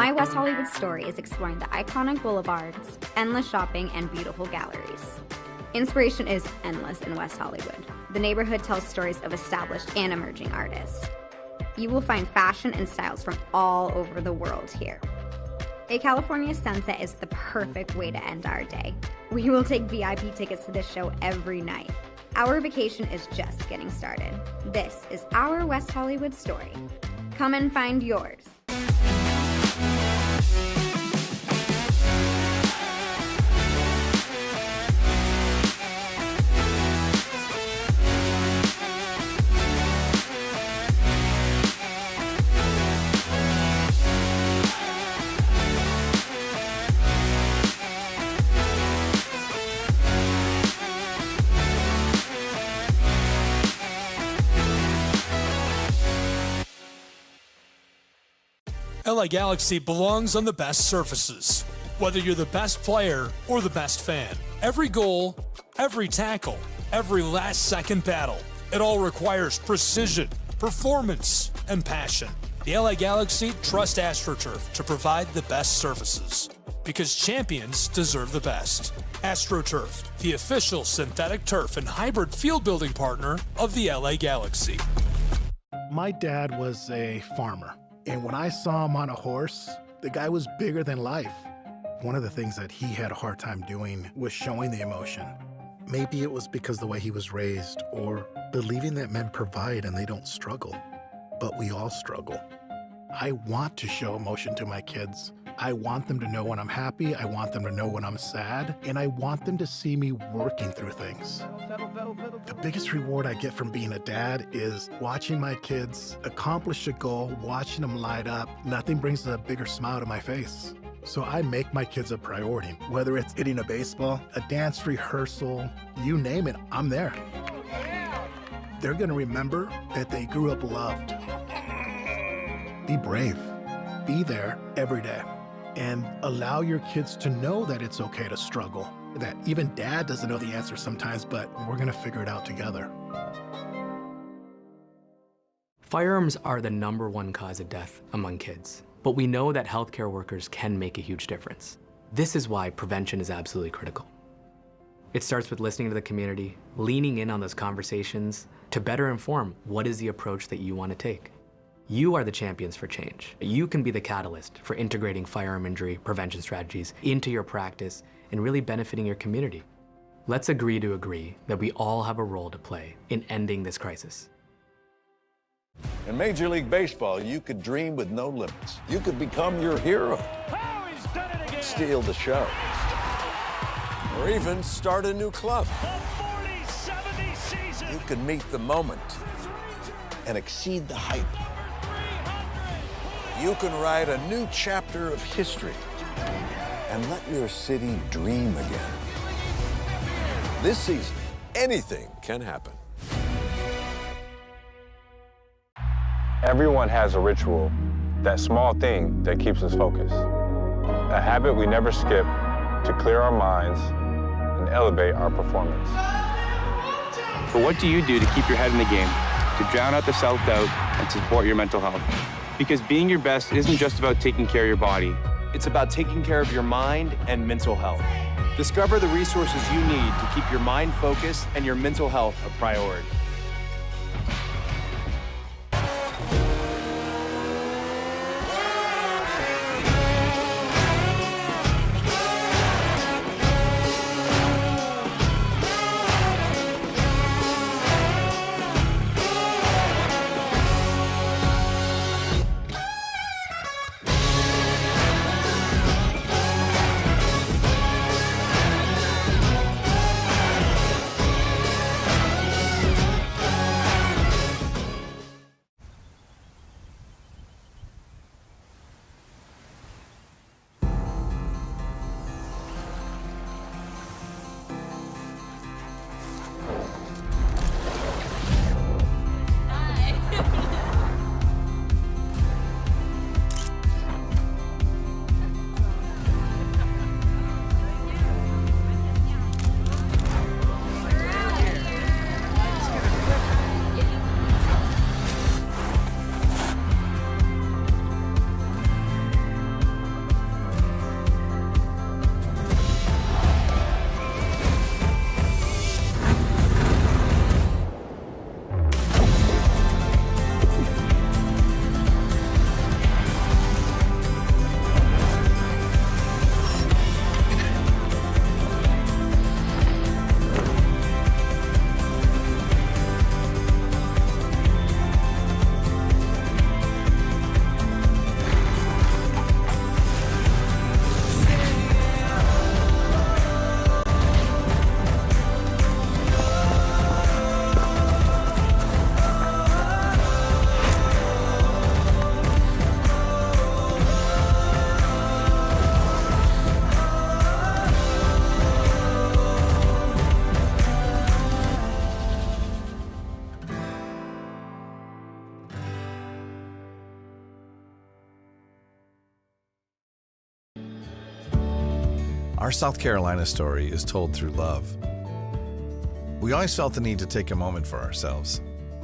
My West Hollywood story is exploring the iconic boulevards, endless shopping, and beautiful galleries. Inspiration is endless in West Hollywood. The neighborhood tells stories of established and emerging artists. You will find fashion and styles from all over the world here. A California sunset is the perfect way to end our day. We will take VIP tickets to this show every night. Our vacation is just getting started. This is our West Hollywood story. Come and find yours. LA Galaxy belongs on the best surfaces. Whether you're the best player or the best fan, every goal, every tackle, every last-second battle, it all requires precision, performance, and passion. The LA Galaxy trust AstroTurf to provide the best surfaces, because champions deserve the best. AstroTurf, the official synthetic turf and hybrid field building partner of the LA Galaxy. My dad was a farmer. And when I saw him on a horse, the guy was bigger than life. One of the things that he had a hard time doing was showing the emotion. Maybe it was because the way he was raised, or believing that men provide and they don't struggle. But we all struggle. I want to show emotion to my kids. I want them to know when I'm happy, I want them to know when I'm sad, and I want them to see me working through things. The biggest reward I get from being a dad is watching my kids accomplish a goal, watching them light up. Nothing brings a bigger smile to my face. So I make my kids a priority. Whether it's hitting a baseball, a dance rehearsal, you name it, I'm there. They're gonna remember that they grew up loved. Be brave. Be there every day. And allow your kids to know that it's okay to struggle. That even dad doesn't know the answer sometimes, but we're gonna figure it out together. Firearms are the #1 cause of death among kids, but we know that healthcare workers can make a huge difference. This is why prevention is absolutely critical. It starts with listening to the community, leaning in on those conversations to better inform what is the approach that you want to take. You are the champions for change. You can be the catalyst for integrating firearm injury prevention strategies into your practice and really benefiting your community. Let's agree to agree that we all have a role to play in ending this crisis. In Major League Baseball, you could dream with no limits. You could become your hero, steal the show, or even start a new club. You could meet the moment and exceed the hype. You can write a new chapter of history and let your city dream again. This season, anything can happen. Everyone has a ritual, that small thing that keeps us focused. A habit we never skip to clear our minds and elevate our performance. But what do you do to keep your head in the game, to drown out the self-doubt and support your mental health? Because being your best isn't just about taking care of your body. It's about taking care of your mind and mental health. Discover the resources you need to keep your mind focused and your mental health a priority. Our South Carolina story is told through love. We always felt the need to take a moment for ourselves,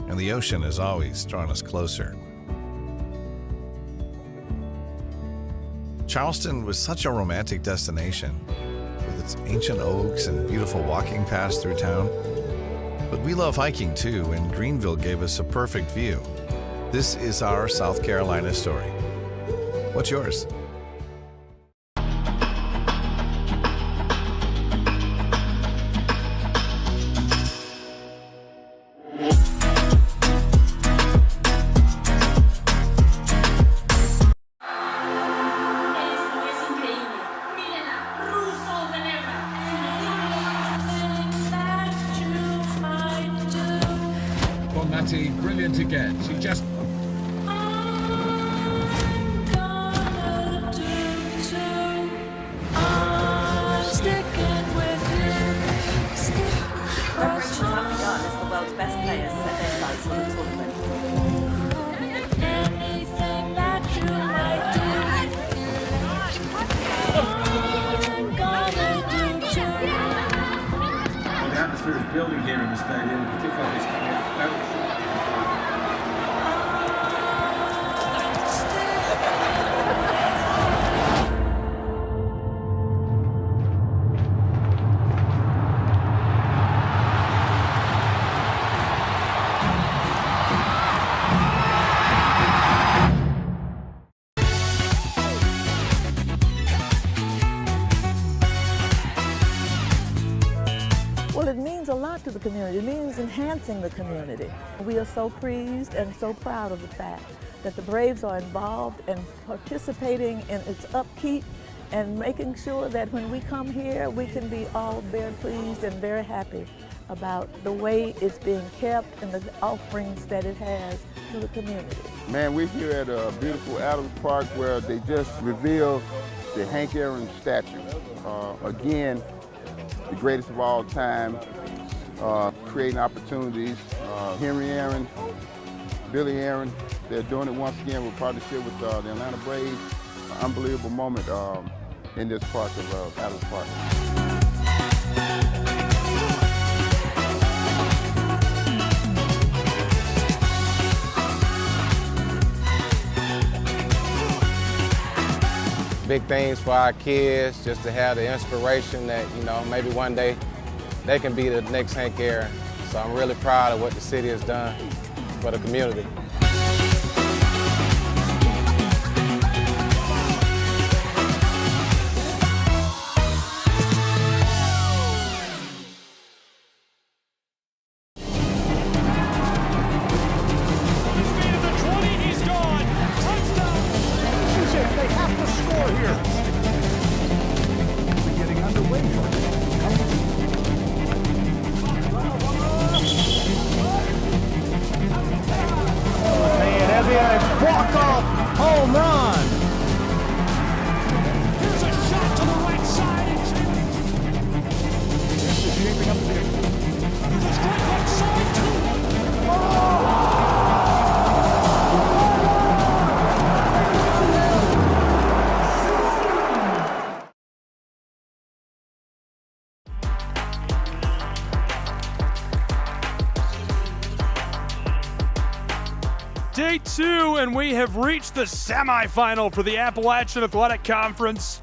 and the ocean has always drawn us closer. Charleston was such a romantic destination, with its ancient oaks and beautiful walking paths through town. But we love hiking too, and Greenville gave us a perfect view. This is our South Carolina story. What's yours? Brilliant again. She just... The atmosphere is building here in the stadium, particularly this Well, it means a lot to the community. It means enhancing the community. We are so pleased and so proud of the fact that the Braves are involved and participating in its upkeep and making sure that when we come here, we can be all very pleased and very happy about the way it's being kept and the offerings that it has to the community. Man, we're here at a beautiful Adams Park where they just revealed the Hank Aaron statue. Again, the greatest of all time, creating opportunities. Henry Aaron, Billy Aaron, they're doing it once again with partnership with the Atlanta Braves. Unbelievable moment in this park of Adams Park. Big things for our kids, just to have the inspiration that, you know, maybe one day they can be the next Hank Aaron. So I'm really proud of what the city has done for the community. Walk-off home run. Here's a shot to the right side. This is shaping up to be a strike right side too. Oh! Day 2, and we have reached the semifinal for the Appalachian Athletic Conference.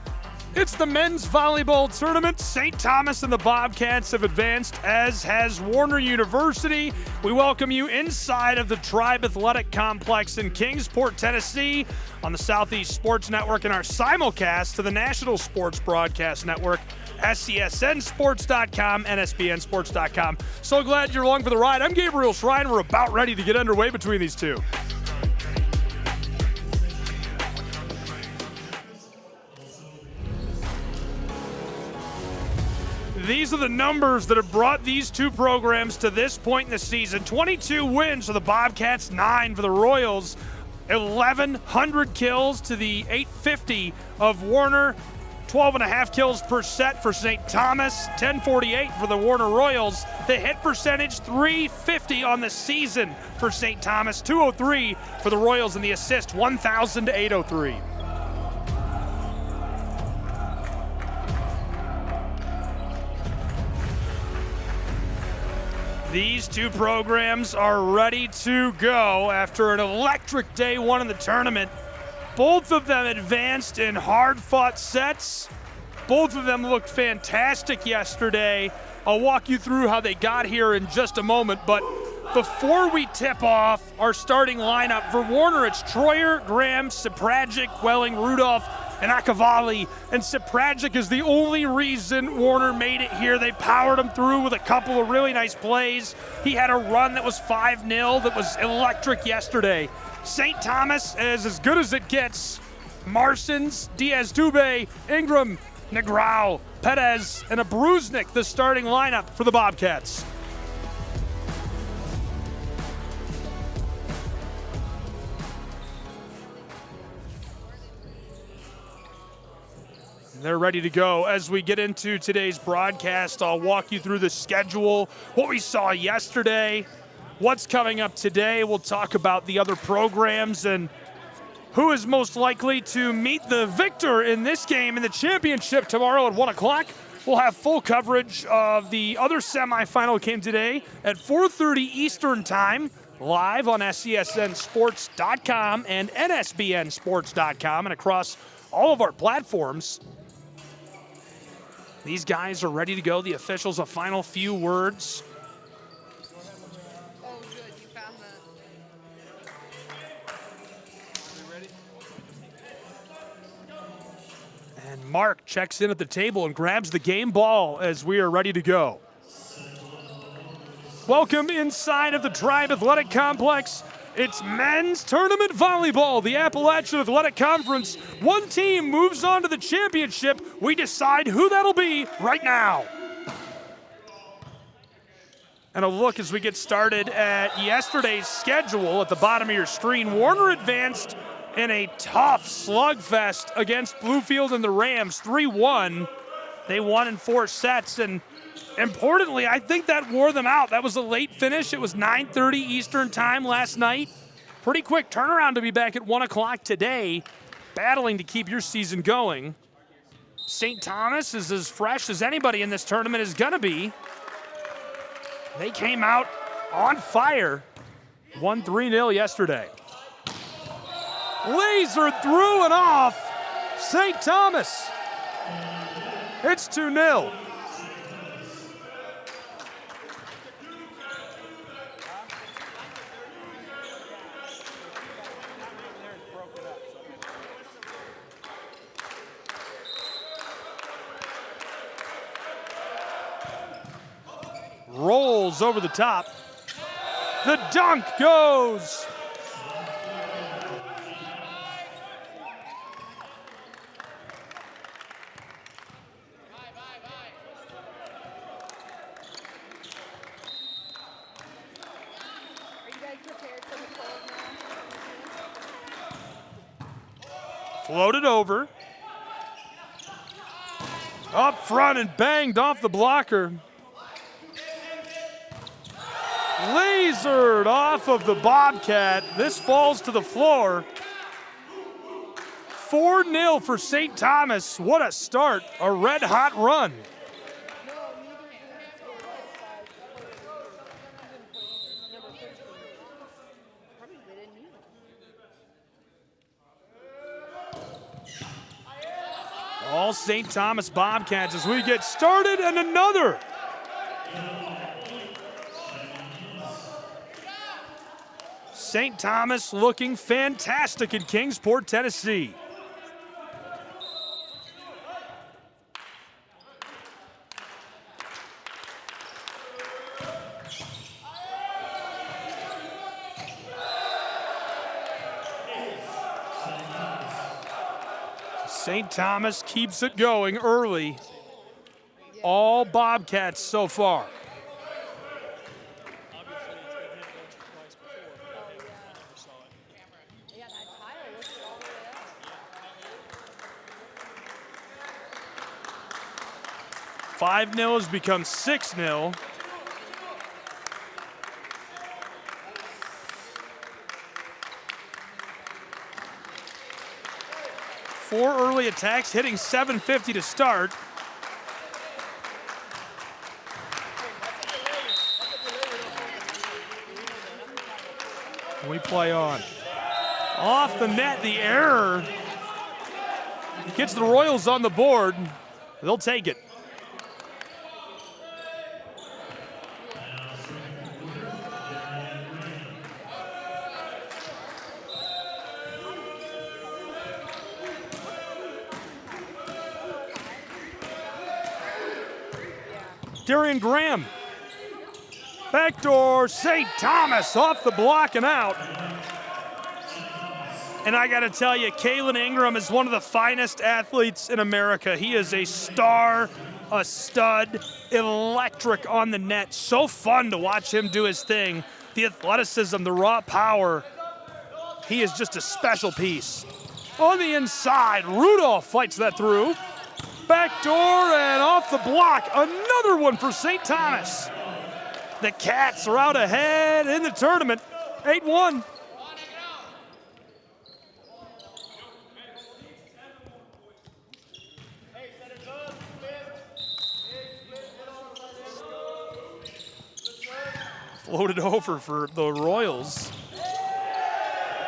It's the men's volleyball tournament. St. Thomas and the Bobcats have advanced, as has Warner University. We welcome you inside of the Tribe Athletic Complex in Kingsport, Tennessee, on the Southeast Sports Network, and our simulcast to the National Sports Broadcast Network, SCSNsports.com, NSBNsports.com. So glad you're along for the ride. I'm Gabriel Shrine. We're about ready to get underway between these two. These are the numbers that have brought these two programs to this point in the season. 22 wins for the Bobcats, 9 for the Royals. 1,100 kills to the 850 of Warner. 12.5 kills per set for St. Thomas. 1048 for the Warner Royals. The hit percentage, 350 on the season for St. Thomas. 203 for the Royals, and the assist, 1,000 to 803. These two programs are ready to go after an electric day one in the tournament. Both of them advanced in hard-fought sets. Both of them looked fantastic yesterday. I'll walk you through how they got here in just a moment, but before we tip off our starting lineup, for Warner, it's Troyer, Graham, Sepragic, Welling, Rudolph, and Akavali. And Sepragic is the only reason Warner made it here. They powered him through with a couple of really nice plays. He had a run that was 5-0 that was electric yesterday. St. Thomas is as good as it gets. Marsons, Diaz-Dube, Ingram, Negrao, Perez, and a Bruznik, the starting lineup for the Bobcats. They're ready to go. As we get into today's broadcast, I'll walk you through the schedule, what we saw yesterday, what's coming up today. We'll talk about the other programs and who is most likely to meet the victor in this game in the championship tomorrow at 1 o'clock. We'll have full coverage of the other semifinal game today at 4:30 Eastern Time, live on SCSNsports.com and NSBNsports.com and across all of our platforms. These guys are ready to go. The officials, a final few words. Oh, good. You found that. And Mark checks in at the table and grabs the game ball as we are ready to go. Welcome inside of the Tribe Athletic Complex. It's men's tournament volleyball, the Appalachian Athletic Conference. One team moves on to the championship. We decide who that'll be right now. And a look as we get started at yesterday's schedule at the bottom of your screen. Warner advanced in a tough slugfest against Bluefield and the Rams, 3-1. They won in 4 sets, and importantly, I think that wore them out. That was a late finish. It was 9:30 Eastern Time last night. Pretty quick turnaround to be back at 1 o'clock today, battling to keep your season going. St. Thomas is as fresh as anybody in this tournament is going to be. They came out on fire, won 3-0 yesterday. Laser through and off St. Thomas. It's 2-0. Rolls over the top. The dunk goes. Floated over. Up front and banged off the blocker. Lasered off of the Bobcat. This falls to the floor. 4-0 for St. Thomas. What a start. A red-hot run. All St. Thomas Bobcats as we get started, and another. St. Thomas looking fantastic in Kingsport, Tennessee. St. Thomas keeps it going early. All Bobcats so far. Five 0 has become 6-0. Four early attacks, hitting 750 to start. We play on. Off the net, the error gets the Royals on the board. They'll take it. Darian Graham. Backdoor, St. Thomas off the block and out. And I got to tell you, Kalen Ingram is one of the finest athletes in America. He is a star, a stud, electric on the net. So fun to watch him do his thing. The athleticism, the raw power. He is just a special piece. On the inside, Rudolph fights that through. Backdoor and off the block. Another one for St. Thomas. The Cats are out ahead in the tournament, 8-1. Floated over for the Royals.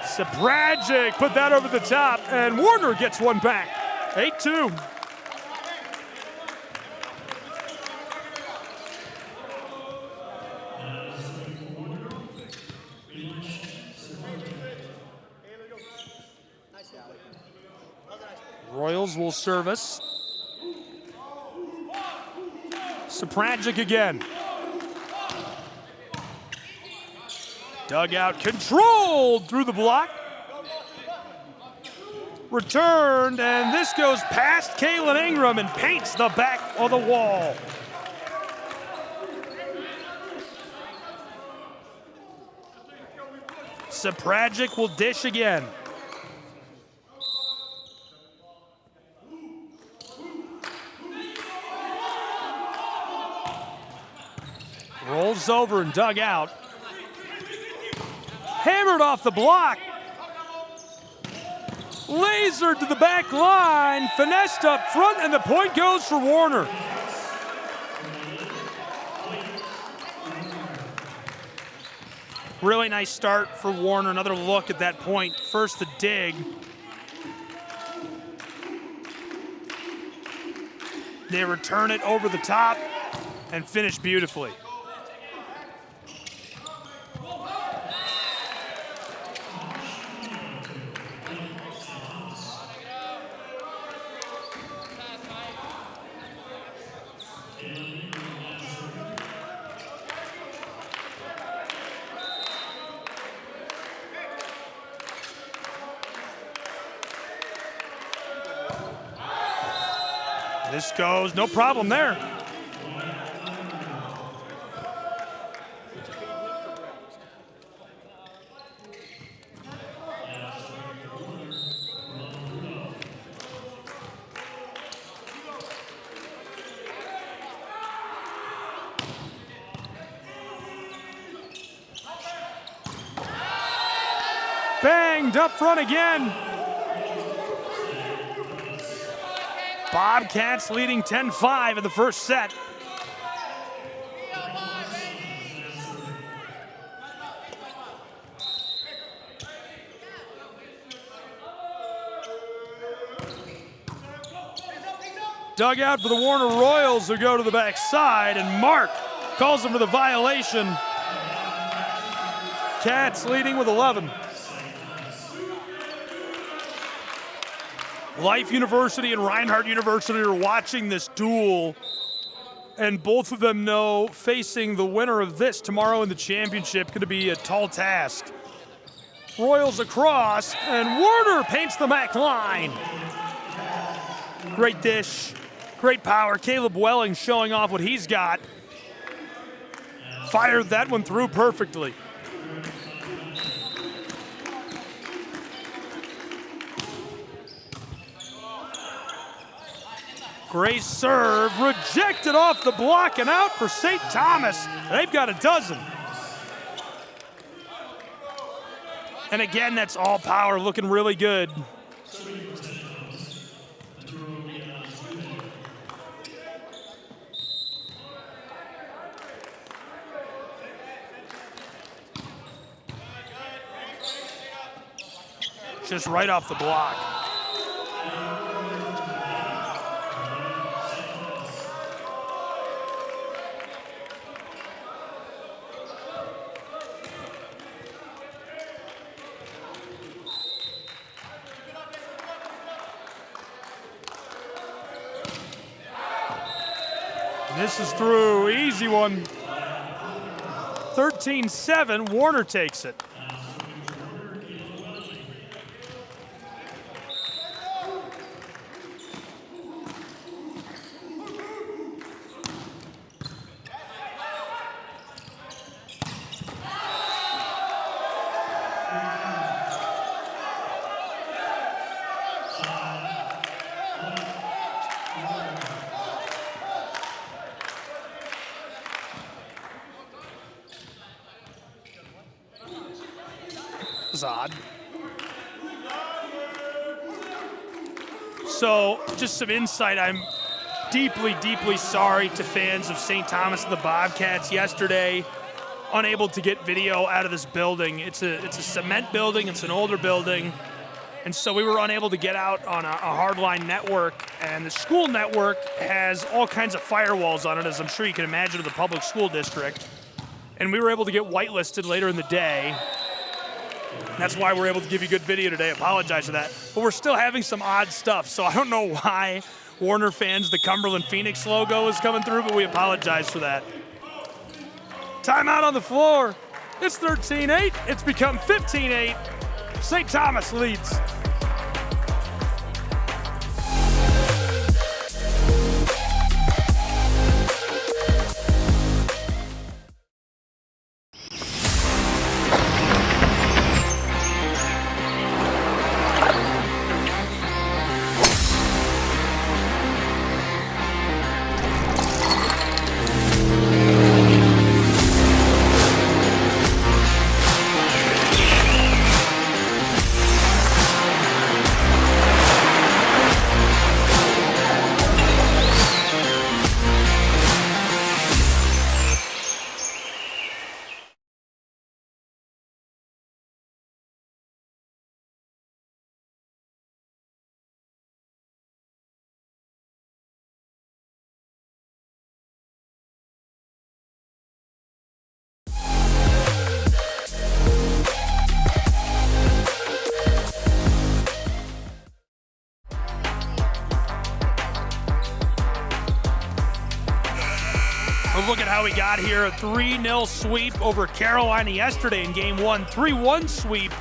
Sapragic put that over the top, and Warner gets one back. 8-2. Royals will service. Sapragic again. Dugout controlled through the block. Returned, and this goes past Kalen Ingram and paints the back of the wall. Sapragic will dish again. Rolls over and dug out. Hammered off the block. Lasered to the back line. Finessed up front, and the point goes for Warner. Really nice start for Warner. Another look at that point. First the dig. They return it over the top and finish beautifully. This goes, no problem there. Banged up front again. Bobcats leading 10-5 in the first set. Dugout for the Warner Royals, who go to the backside, and Mark calls them for the violation. Cats leading with 11. Life University and Reinhardt University are watching this duel, and both of them know facing the winner of this tomorrow in the championship going to be a tall task. Royals across, and Warner paints the back line. Great dish, great power. Caleb Welling showing off what he's got. Fired that one through perfectly. Great serve, rejected off the block and out for St. Thomas. They've got a dozen. And again, that's all power, looking really good. just right off the block. This is through, easy one. 13-7, Warner takes it. Odd. So, just some insight. I'm deeply, deeply sorry to fans of St. Thomas and the Bobcats yesterday. Unable to get video out of this building. It's a cement building. It's an older building. And so we were unable to get out on a hardline network. And the school network has all kinds of firewalls on it, as I'm sure you can imagine, of the public school district. And we were able to get whitelisted later in the day. That's why we're able to give you good video today. Apologize for that. But we're still having some odd stuff, so I don't know why Warner fans, the Cumberland Phoenix logo is coming through, but we apologize for that. Timeout on the floor. It's 13-8. It's become 15-8. St. Thomas leads. Look at how we got here. A 3-0 sweep over Carolina yesterday in game one. 3-1 sweep.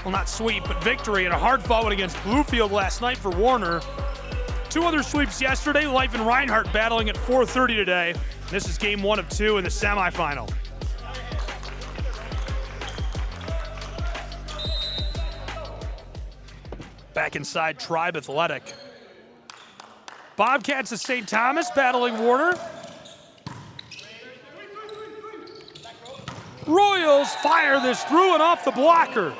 Well, not sweep, but victory. And a hard-fought one against Bluefield last night for Warner. 2 other sweeps yesterday. Life and Reinhardt battling at 4:30 today. This is game 1 of 2 in the semifinal. Back inside Tribe Athletic. Bobcats of St. Thomas battling Warner. Royals fire this through and off the blocker.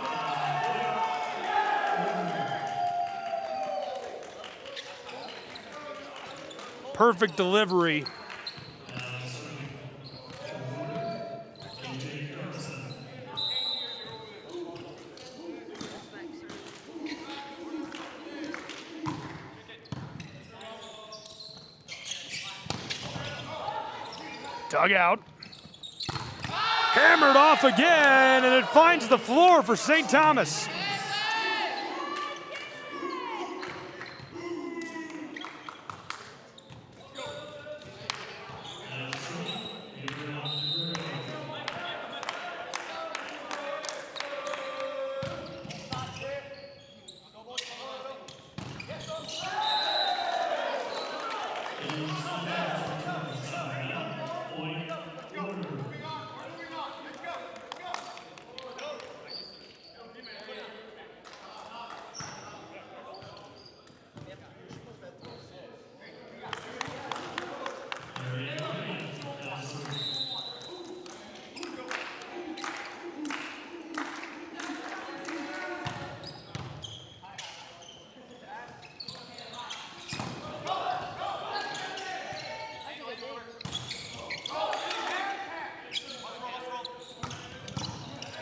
Perfect delivery. Dugout. Hammered off again, and it finds the floor for St. Thomas.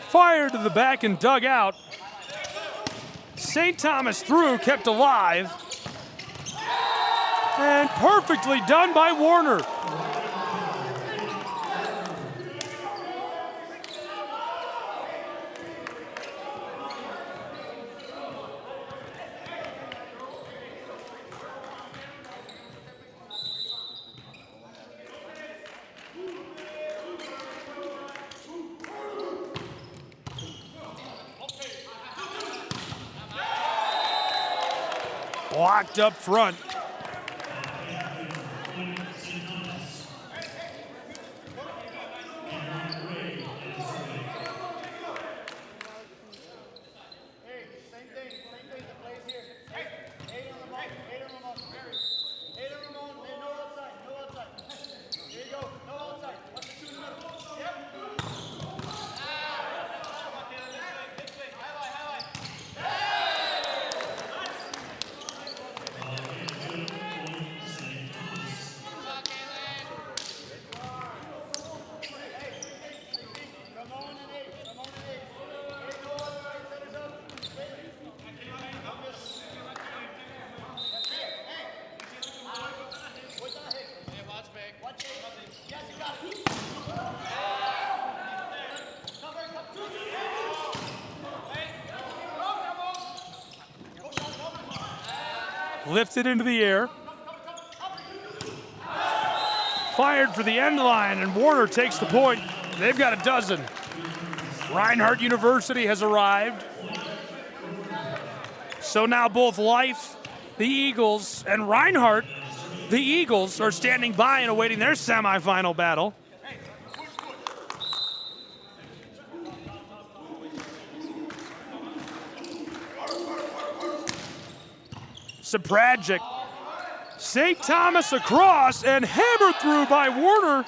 Fired to the back and dug out. St. Thomas through, kept alive. And perfectly done by Warner. Blocked up front. Lifted into the air. Fired for the end line, and Warner takes the point. They've got a dozen. Reinhardt University has arrived. So now both Life, the Eagles, and Reinhardt, the Eagles, are standing by and awaiting their semifinal battle. Sapragic. St. Thomas across and hammered through by Warner.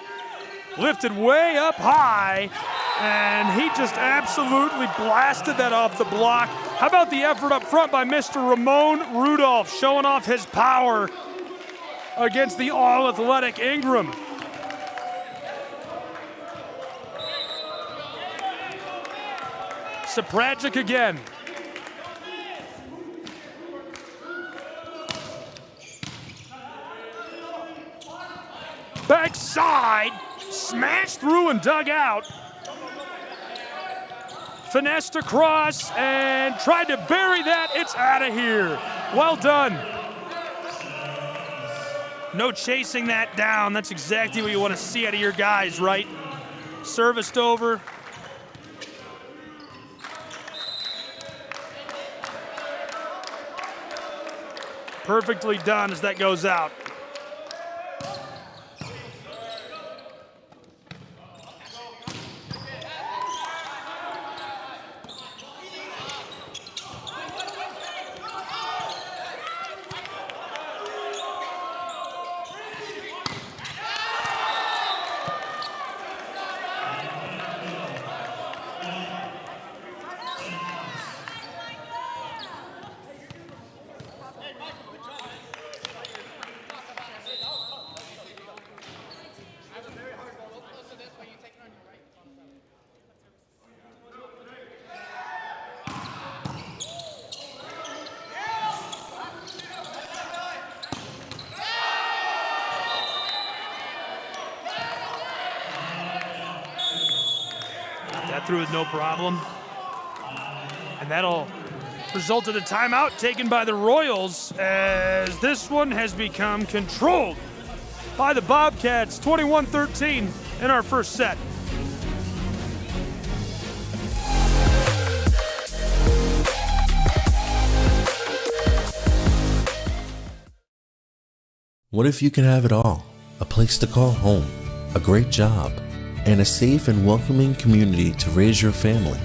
Lifted way up high, and he just absolutely blasted that off the block. How about the effort up front by Mr. Ramon Rudolph, showing off his power against the all-athletic Ingram. Sapragic again. Backside, smashed through and dug out. Finessed across and tried to bury that. It's out of here. Well done. No chasing that down. That's exactly what you want to see out of your guys, right? Serviced over. Perfectly done as that goes out. Through with no problem. And that'll result in a timeout taken by the Royals, as this one has become controlled by the Bobcats, 21-13 in our first set. What if you can have it all? A place to call home, a great job, and a safe and welcoming community to raise your family.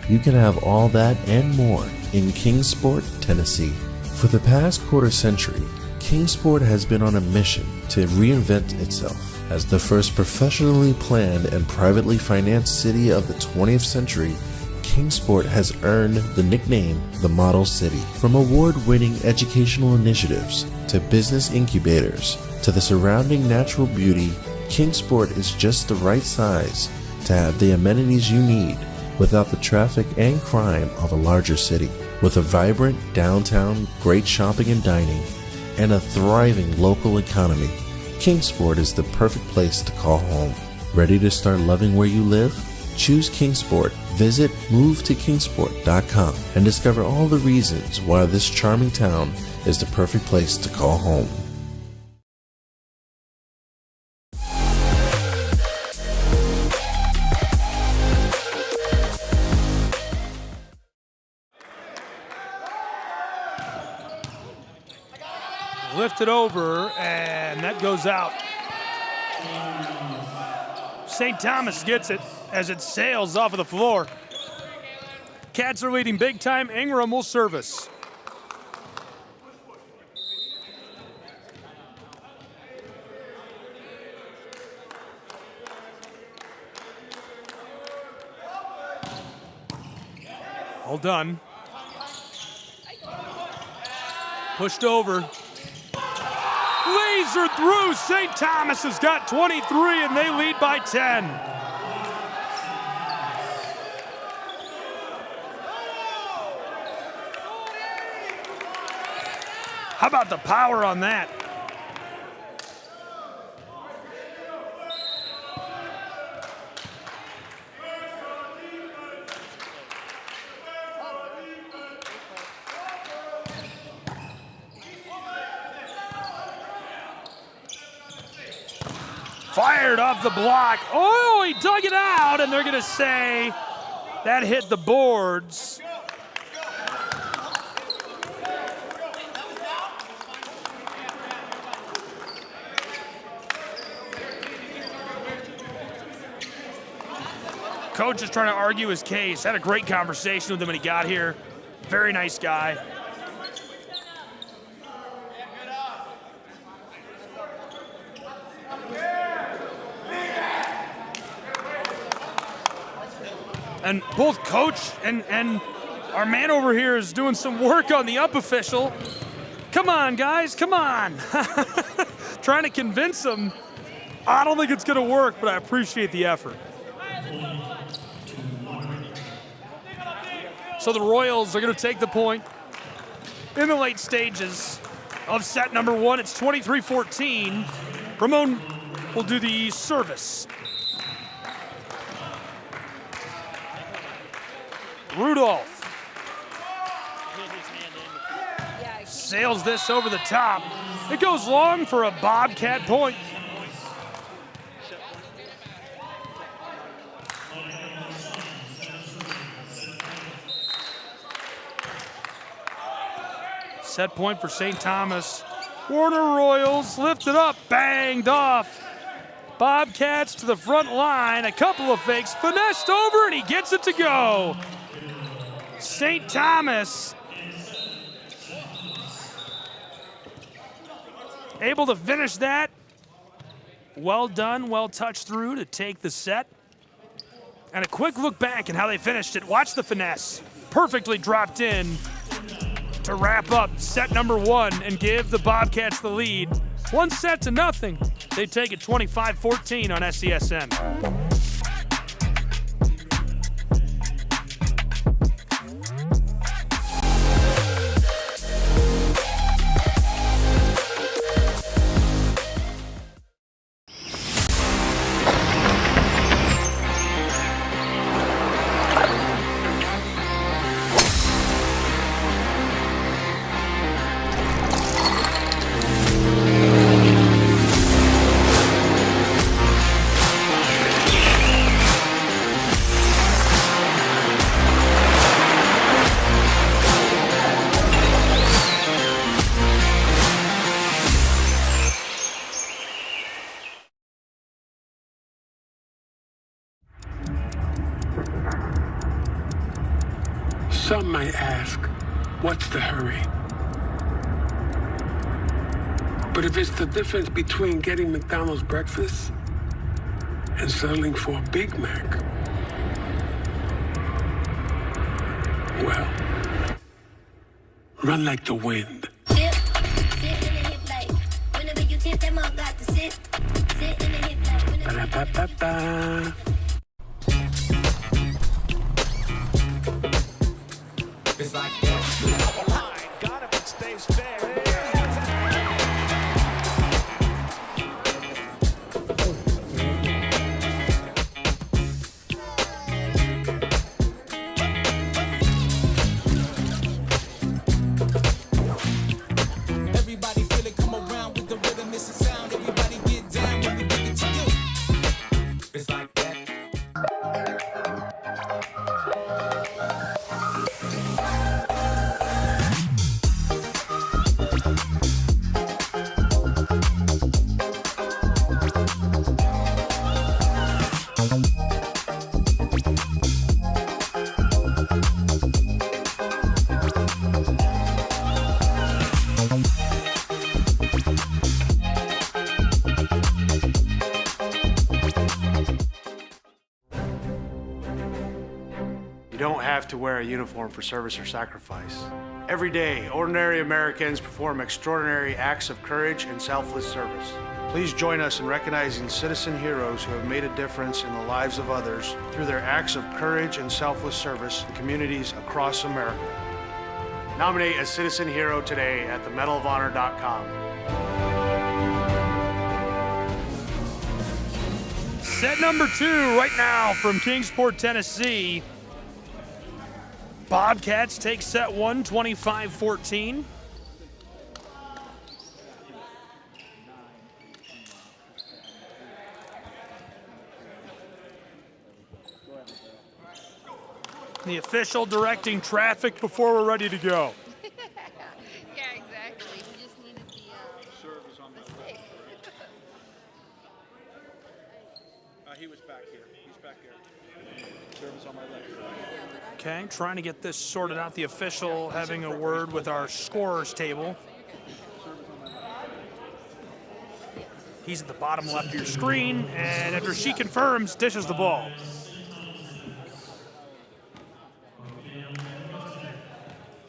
You can have all that and more in Kingsport, Tennessee. For the past quarter century, Kingsport has been on a mission to reinvent itself as the first professionally planned and privately financed city of the 20th century. Kingsport has earned the nickname the Model City. From award-winning educational initiatives to business incubators to the surrounding natural beauty, Kingsport is just the right size to have the amenities you need without the traffic and crime of a larger city. With a vibrant downtown, great shopping and dining, and a thriving local economy, Kingsport is the perfect place to call home. Ready to start loving where you live? Choose Kingsport. Visit movetokingsport.com and discover all the reasons why this charming town is the perfect place to call home. Lifted over, and that goes out. St. Thomas gets it as it sails off of the floor. Cats are leading big time. Ingram will service. All done. Pushed over. Laser through. St. Thomas has got 23, and they lead by 10. How about the power on that? Fired off the block. Oh, he dug it out, and they're going to say that hit the boards. Coach is trying to argue his case. Had a great conversation with him when he got here. Very nice guy. And both coach and our man over here is doing some work on the up official. Come on, guys, come on. Trying to convince him. I don't think it's going to work, but I appreciate the effort. So the Royals are going to take the point in the late stages of set number one. It's 23-14. Ramon will do the service. Rudolph sails this over the top. It goes long for a Bobcat point. Set point for St. Thomas. Warner Royals lifted up, banged off. Bobcats to the front line. A couple of fakes, finessed over, and he gets it to go. St. Thomas able to finish that. Well done, well touched through to take the set. And a quick look back at how they finished it. Watch the finesse. Perfectly dropped in to wrap up set number one and give the Bobcats the lead. 1-0. They take it 25-14 on SCSN. Some might ask, what's the hurry? But if it's the difference between getting McDonald's breakfast and settling for a Big Mac, well, run like the wind. Ba-da-ba-ba-ba. It's like that. You don't have to wear a uniform for service or sacrifice. Every day, ordinary Americans perform extraordinary acts of courage and selfless service. Please join us in recognizing citizen heroes who have made a difference in the lives of others through their acts of courage and selfless service in communities across America. Nominate a citizen hero today at themedalofhonor.com. Set number 2 right now from Kingsport, Tennessee. Bobcats take set 1, 25-14. The official directing traffic before we're ready to go. Yeah, exactly. We just needed the service on the stick. He was back here. He's back here. Service on my left. Okay, trying to get this sorted out. The official having a word with our scorers table. He's at the bottom left of your screen, and after she confirms, dishes the ball.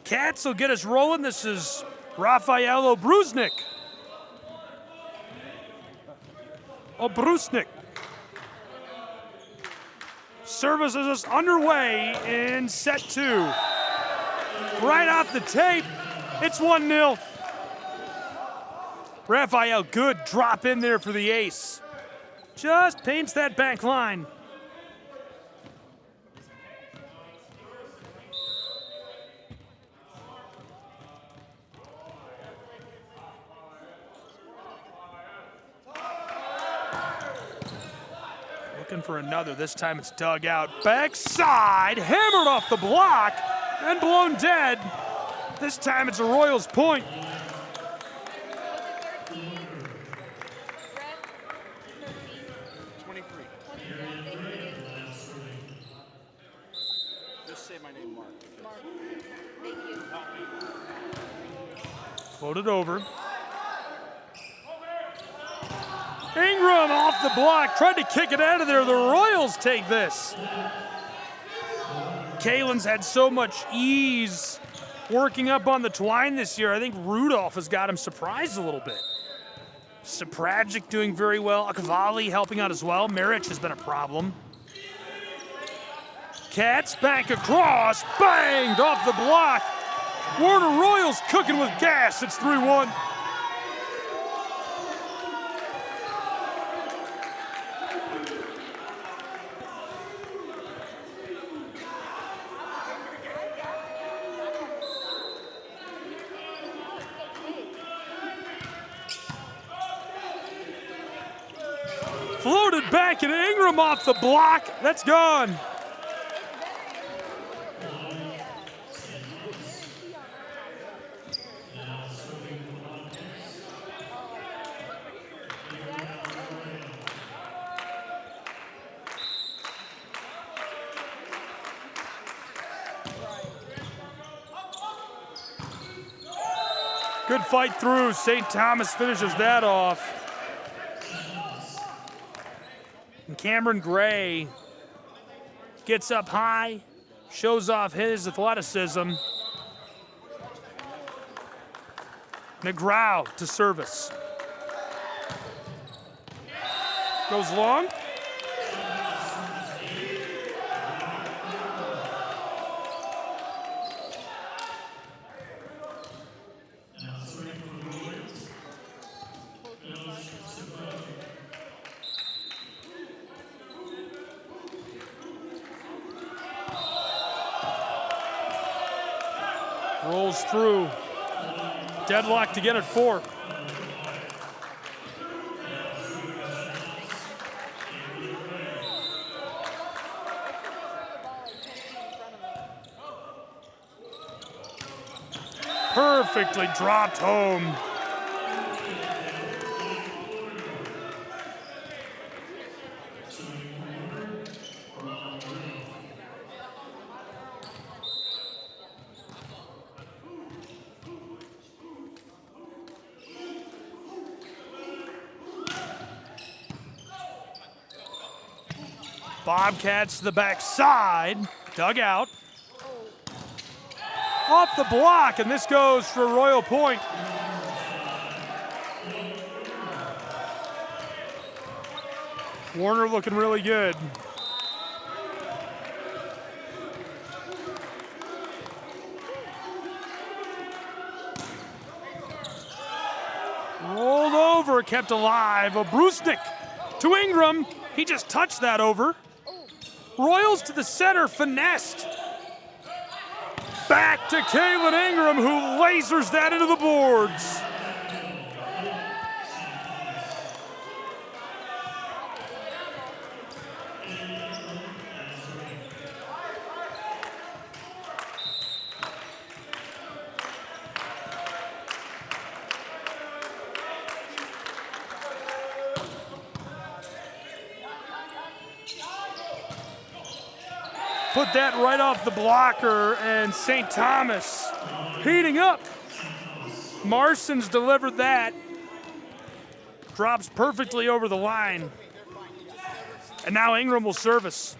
Cats will get us rolling. This is Rafael Obrusnik. Service is us underway in set 2. Right off the tape, it's 1-0. Rafael, good drop in there for the ace. Just paints that back line. Looking for another. This time it's dug out. Backside, hammered off the block and blown dead. This time it's a Royals point. Just say my name, Mark. Mark, thank you. Floated over. Ingram off the block, tried to kick it out of there. The Royals take this. Kalen's had so much ease working up on the twine this year. I think Rudolph has got him surprised a little bit. Sapragic doing very well. Akvali helping out as well. Marich has been a problem. Cats back across, banged off the block. Warner Royals cooking with gas. It's 3-1. Floated back and Ingram off the block. That's gone. Good fight through. St. Thomas finishes that off. And Cameron Gray gets up high, shows off his athleticism. McGraw to service. Goes long. Rolls through. Deadlocked again at 4. Perfectly dropped home. Bobcats to the backside. Dug out. Off the block, and this goes for Royal Point. Warner looking really good. Rolled over, kept alive. Obrusnik to Ingram. He just touched that over. Royals to the center, finessed. Back to Kaylin Ingram, who lasers that into the boards. Put that right off the blocker, and St. Thomas heating up. Marston's delivered that. Drops perfectly over the line. And now Ingram will service.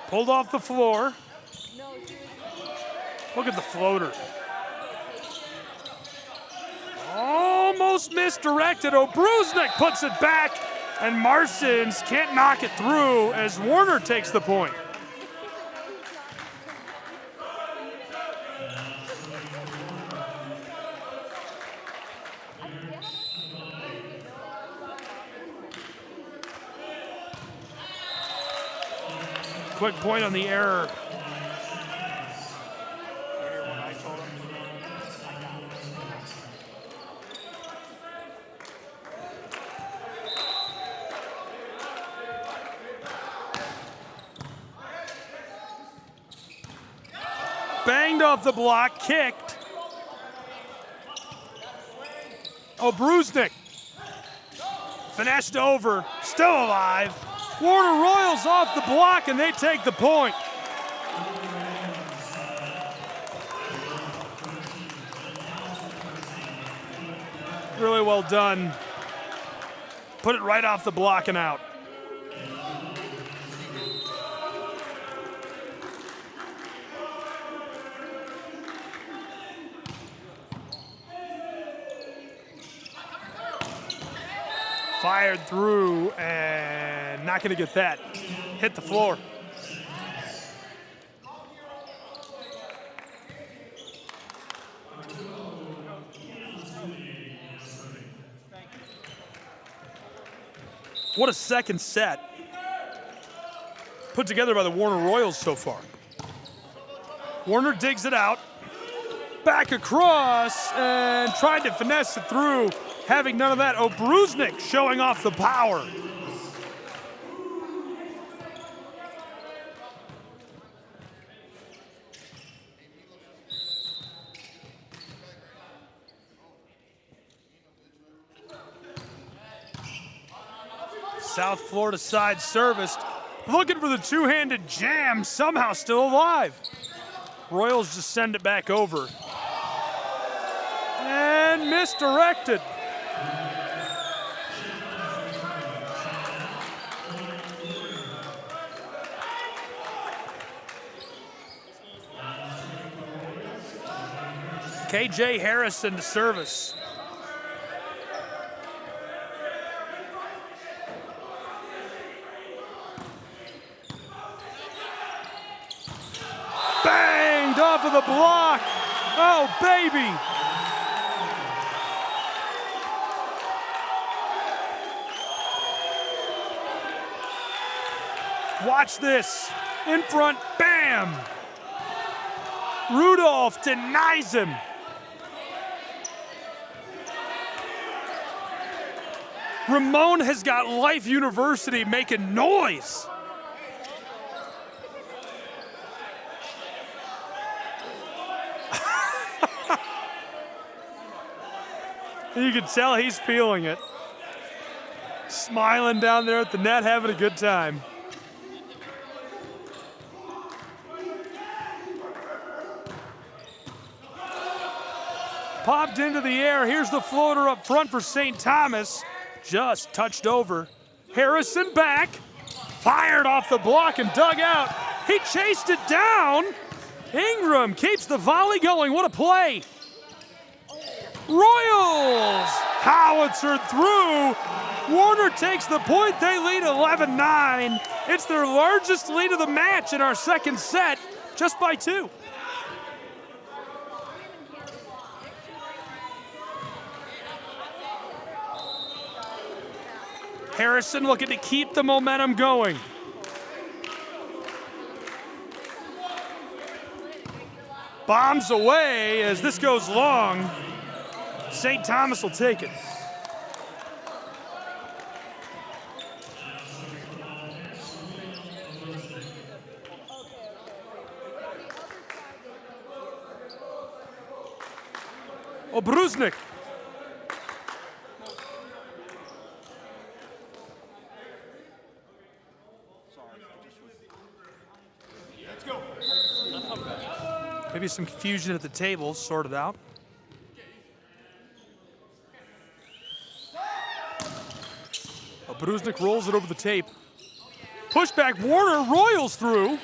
Pulled off the floor. Look at the floater. Almost misdirected. Obrusnik puts it back, and Marsons can't knock it through as Warner takes the point. Quick point on the error. Banged off the block, kicked. Obrusnik finessed over, still alive. Warner Royals off the block, and they take the point. Really well done. Put it right off the block and out. Fired through, and not gonna get that. Hit the floor. What a second set put together by the Warner Royals so far. Warner digs it out, back across, and tried to finesse it through. Having none of that, Obrusnik showing off the power. South Florida side serviced, looking for the two-handed jam, somehow still alive. Royals just send it back over. And misdirected. KJ Harrison to service. Banged off of the block. Oh, baby. Watch this. In front, bam. Rudolph denies him. Ramon has got Life University making noise. You can tell he's feeling it. Smiling down there at the net, having a good time. popped into the air. Here's the floater up front for St. Thomas. Just touched over. Harrison back. Fired off the block and dug out. He chased it down. Ingram keeps the volley going. What a play. Royals howitzer through. Warner takes the point. They lead 11-9. It's their largest lead of the match in our second set, just by 2. Harrison looking to keep the momentum going. Bombs away as this goes long. St. Thomas will take it. Obruznik. Maybe some confusion at the table, sorted out. Obruznik rolls it over the tape. Pushback, Warner, Royals through.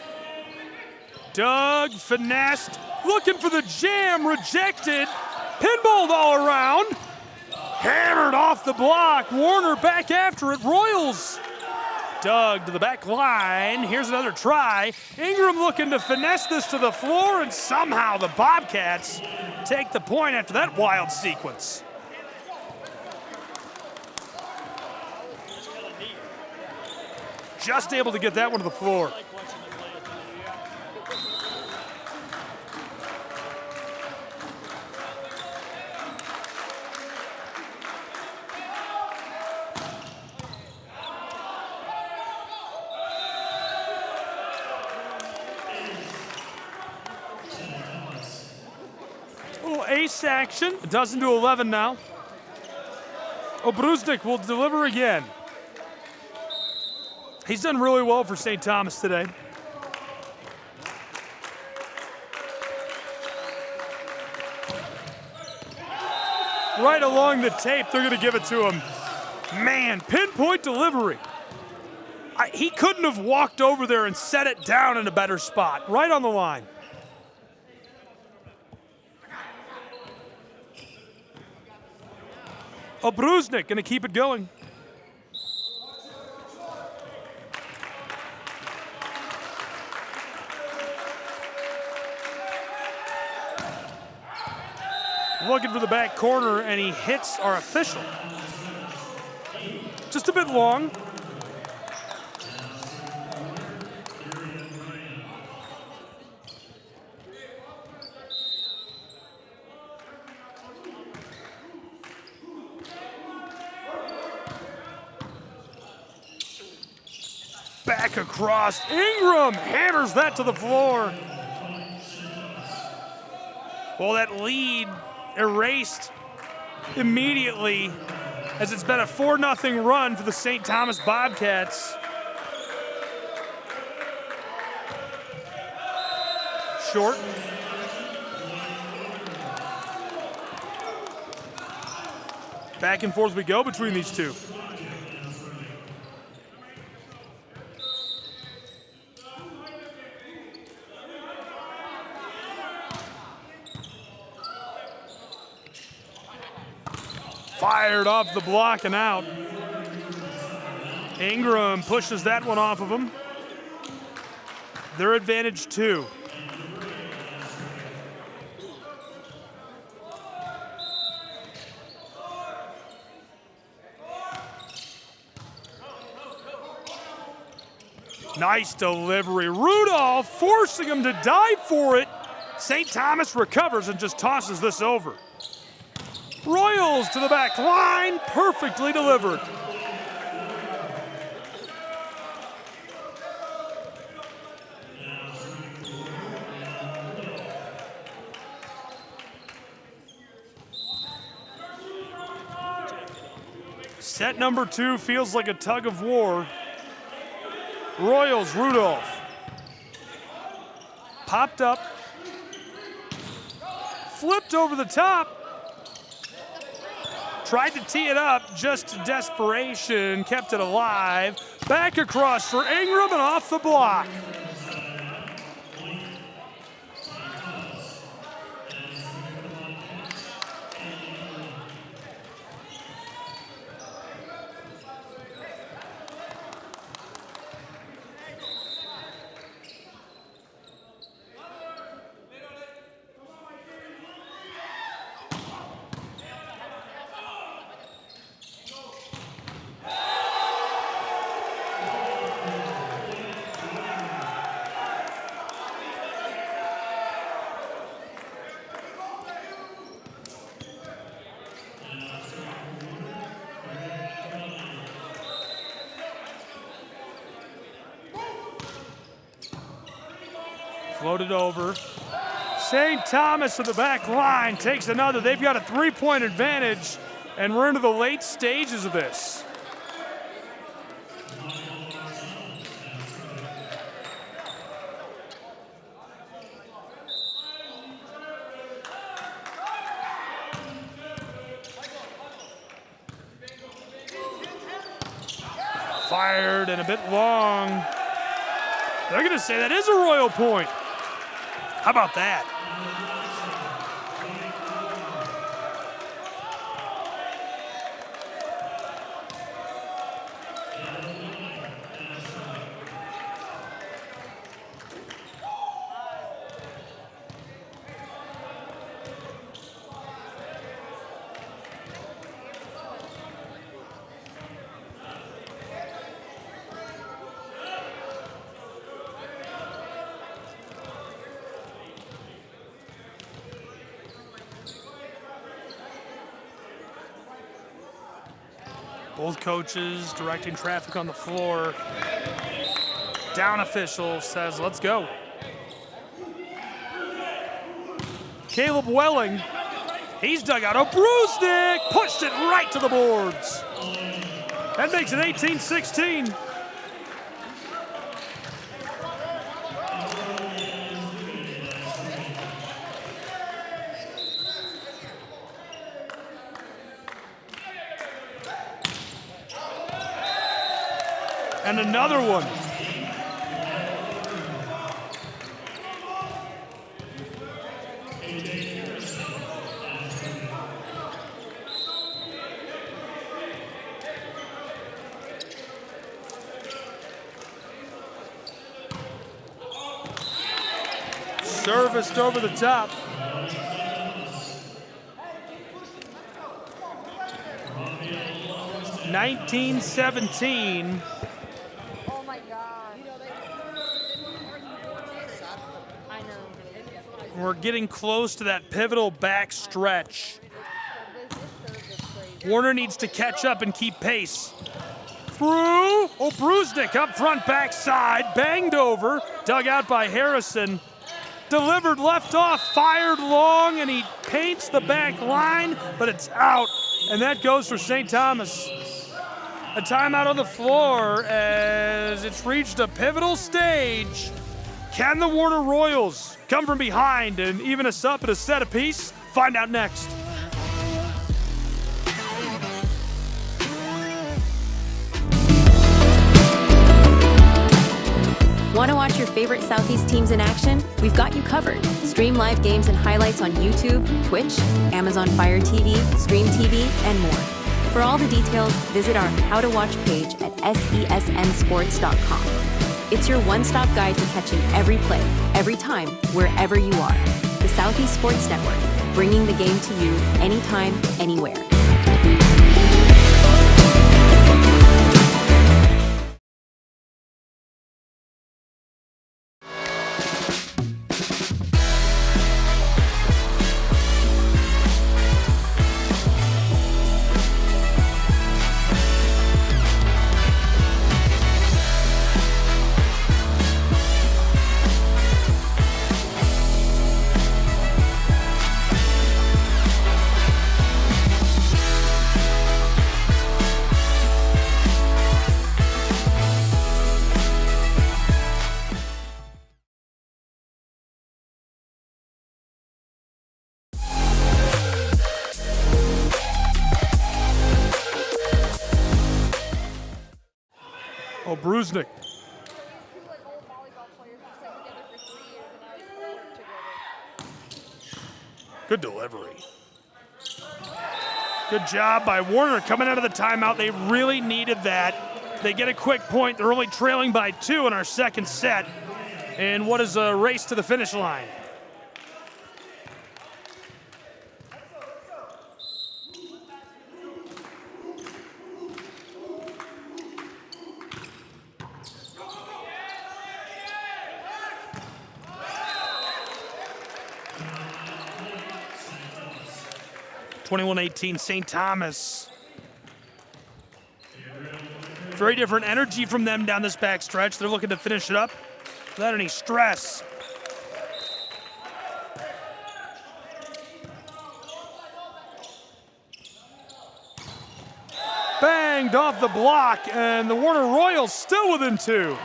Doug finessed, looking for the jam, rejected. Pinballed all around. Hammered off the block. Warner back after it. Royals. Doug to the back line. Here's another try. Ingram looking to finesse this to the floor, and somehow the Bobcats take the point after that wild sequence. Just able to get that one to the floor. Ace action, a dozen to 11 now. Obruznik will deliver again. He's done really well for St. Thomas today. Right along the tape, they're going to give it to him. Man, pinpoint delivery. He couldn't have walked over there and set it down in a better spot. Right on the line. Obruznik going to keep it going. Looking for the back corner, and he hits our official. Just a bit long. Back across, Ingram hammers that to the floor. Well, that lead erased immediately as it's been a 4-0 run for the St. Thomas Bobcats. Short. Back and forth we go between these two. Fired off the block and out. Ingram pushes that one off of him. Their advantage 2. Nice delivery. Rudolph forcing him to dive for it. St. Thomas recovers and just tosses this over. Royals to the back line, perfectly delivered. Set number 2 feels like a tug of war. Royals, Rudolph. Popped up. Flipped over the top. Tried to tee it up, just desperation, kept it alive. Back across for Ingram and off the block. Floated over. St. Thomas to the back line takes another. They've got a 3-point advantage, and we're into the late stages of this. Fired and a bit long. They're going to say that is a Royal point. How about that? Both coaches directing traffic on the floor. Down official says, let's go. Caleb Welling, he's dug out a Brusnick, pushed it right to the boards. That makes it 18-16. And another one. Serviced over the top. (19-17). We're getting close to that pivotal back stretch. Warner needs to catch up and keep pace. Through, Brusnick up front backside, banged over, dug out by Harrison. Delivered left off, fired long, and he paints the back line, but it's out, and that goes for St. Thomas. A timeout on the floor as it's reached a pivotal stage. Can the Warner Royals come from behind and even us up at a set apiece? Find out next. Want to watch your favorite Southeast teams in action? We've got you covered. Stream live games and highlights on YouTube, Twitch, Amazon Fire TV, Stream TV, and more. For all the details, visit our How to Watch page at sesnsports.com. It's your one-stop guide to catching every play, every time, wherever you are. The Southeast Sports Network, bringing the game to you anytime, anywhere. Brusnik. Good delivery. Good job by Warner coming out of the timeout. They really needed that. They get a quick point. They're only trailing by 2 in our second set. And what is a race to the finish line? (21-18) St. Thomas. Very different energy from them down this backstretch. They're looking to finish it up without any stress. Banged off the block, and the Warner Royals still within 2.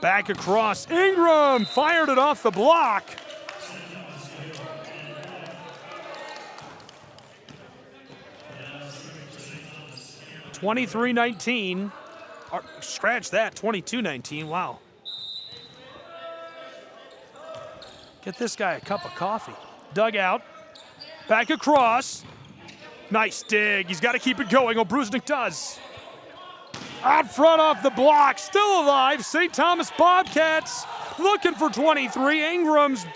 Back across, Ingram fired it off the block. (23-19). Scratch that, 22-19, wow. Get this guy a cup of coffee. Dugout, back across. Nice dig, he's got to keep it going. Brusnik does. Out front off the block, still alive. St. Thomas Bobcats looking for 23. Ingram's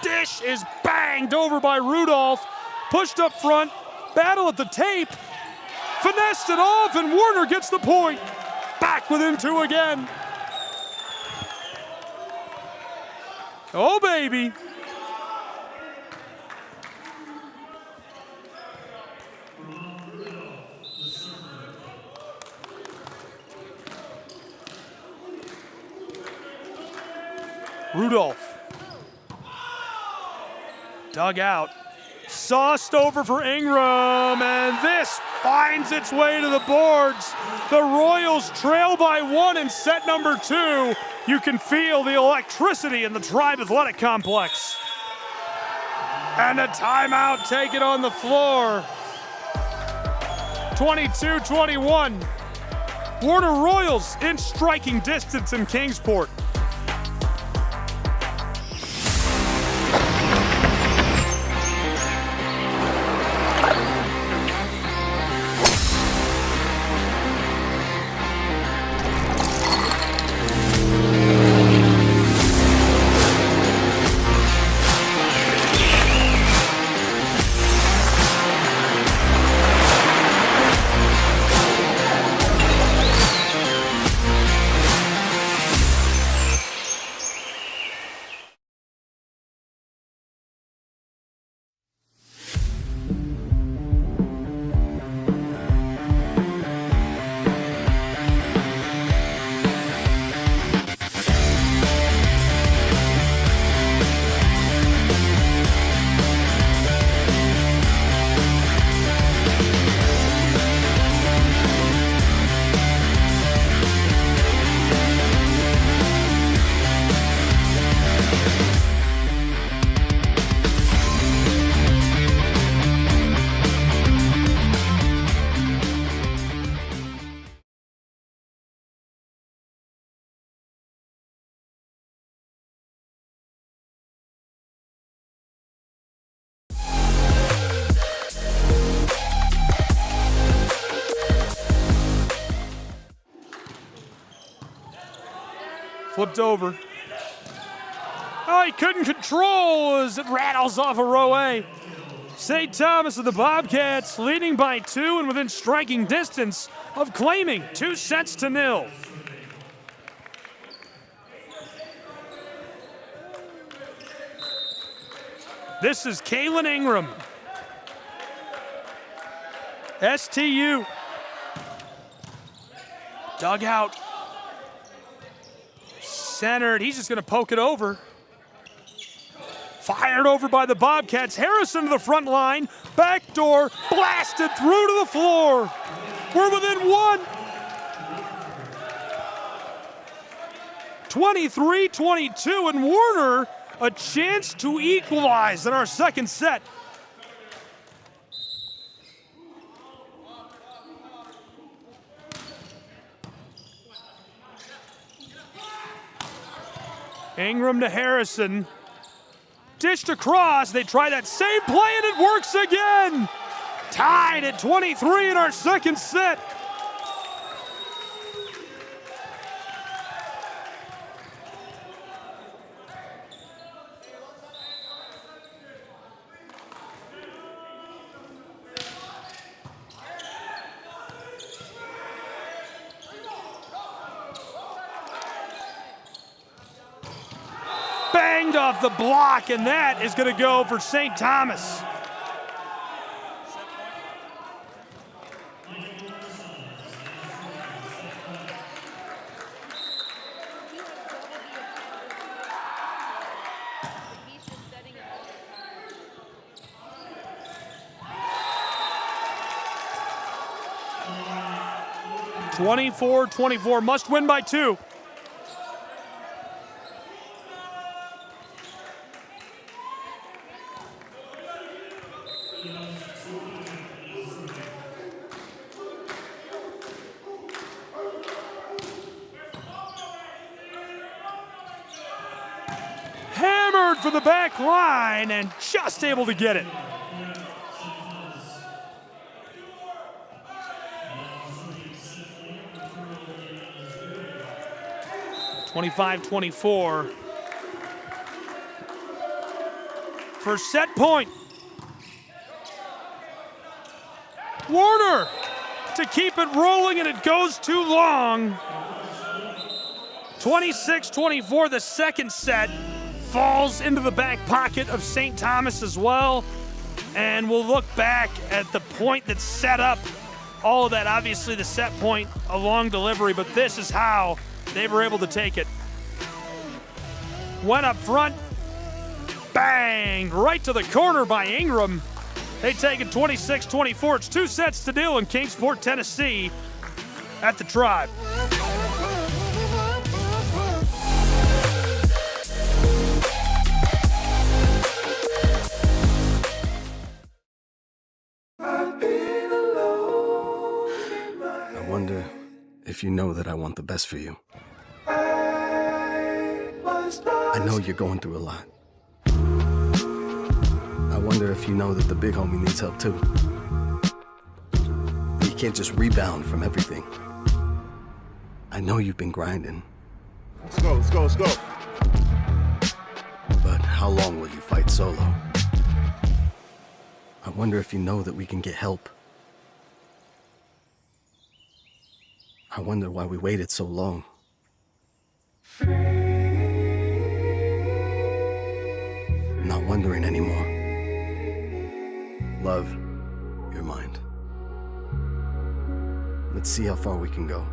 dish is banged over by Rudolph. Pushed up front, battle at the tape. Finessed it off, and Warner gets the point. Back within 2 again. Oh, baby. Rudolph. Dug out. Sauced over for Ingram, and this finds its way to the boards. The Royals trail by 1 in set number 2. You can feel the electricity in the Tribe Athletic Complex. And a timeout taken on the floor. 22-21. Warner Royals in striking distance in Kingsport. Flipped over. Oh, he couldn't control as it rattles off a row A. St. Thomas of the Bobcats leading by 2 and within striking distance of claiming 2-0. This is Kaylin Ingram. STU. Dug out. Centered. He's just going to poke it over. Fired over by the Bobcats. Harrison to the front line. Backdoor, blasted through to the floor. We're within one. 23-22, and Warner a chance to equalize in our second set. Ingram to Harrison. Dished across. They try that same play and it works again. Tied at 23 in our second set. Banged off the block, and that is going to go for St. Thomas. (24-24), must win by 2. Hammered for the back line and just able to get it. (25-24). First set point. Warner to keep it rolling, and it goes too long. 26-24, the second set falls into the back pocket of St. Thomas as well. And we'll look back at the point that set up all of that. Obviously the set point, a long delivery, but this is how they were able to take it. Went up front, banged right to the corner by Ingram. They take it 26-24. It's 2 sets to nil in Kingsport, Tennessee at the Tribe. I wonder if you know that I want the best for you. I know you're going through a lot. I wonder if you know that the big homie needs help too. You can't just rebound from everything. I know you've been grinding. Let's go, let's go, let's go. But how long will you fight solo? I wonder if you know that we can get help. I wonder why we waited so long. I'm not wondering anymore. Love, your mind. Let's see how far we can go.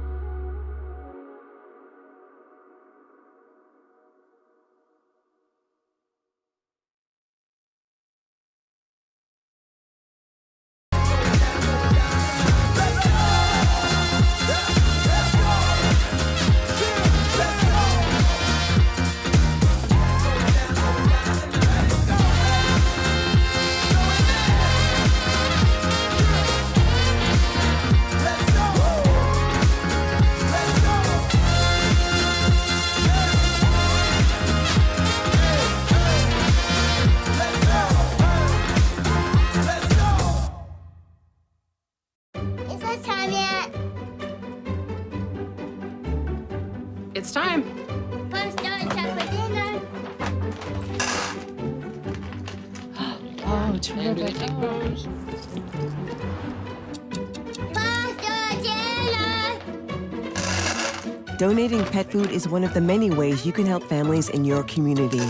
It's time. Oh, terrific. Donating pet food is one of the many ways you can help families in your community.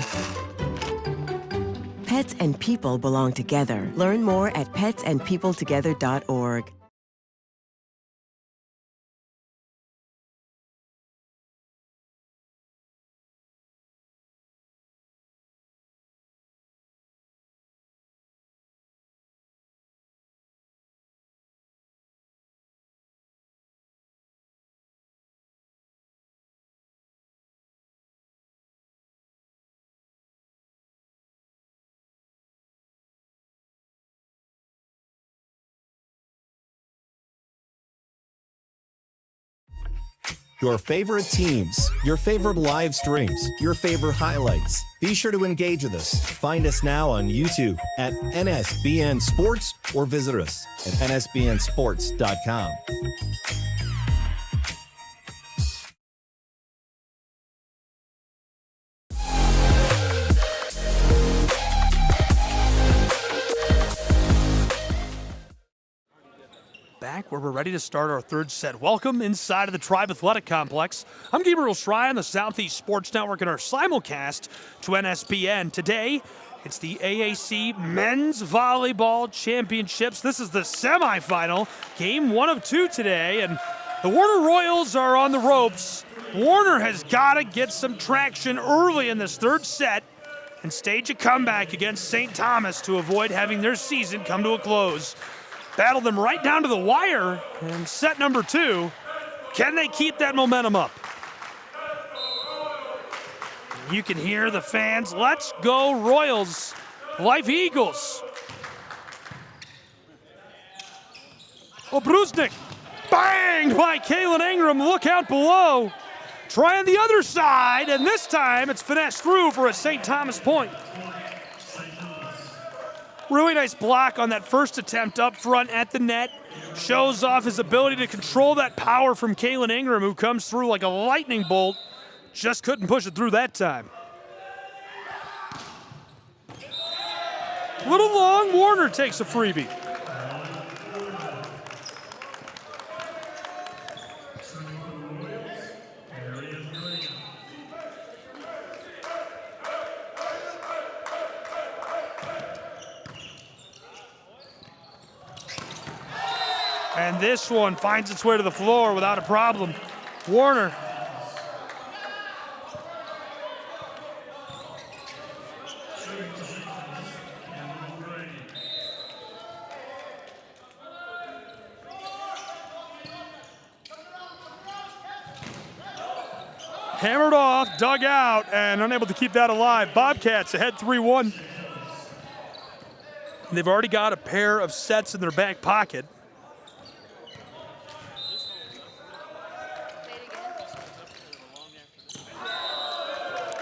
Pets and people belong together. Learn more at petsandpeopletogether.org. Your favorite teams, your favorite live streams, your favorite highlights. Be sure to engage with us. Find us now on YouTube at NSBN Sports or visit us at nsbnsports.com. Back where we're ready to start our third set. Welcome inside of the Tribe Athletic Complex. I'm Gabriel Schrei on the Southeast Sports Network and our simulcast to NSBN. Today, it's the AAC Men's Volleyball Championships. This is the semifinal, game 1 of 2 today, and the Warner Royals are on the ropes. Warner has got to get some traction early in this third set and stage a comeback against St. Thomas to avoid having their season come to a close. Battled them right down to the wire in set number 2. Can they keep that momentum up? You can hear the fans. Let's go Royals. Life Eagles. Obruznik. Banged by Kaylin Ingram. Look out below. Try on the other side, and this time it's finessed through for a St. Thomas point. Really nice block on that first attempt up front at the net. Shows off his ability to control that power from Kaylin Ingram, who comes through like a lightning bolt. Just couldn't push it through that time. Little long, Warner takes a freebie. And this one finds its way to the floor without a problem. Warner. Hammered off, dug out, and unable to keep that alive. Bobcats ahead 3-1. They've already got a pair of sets in their back pocket.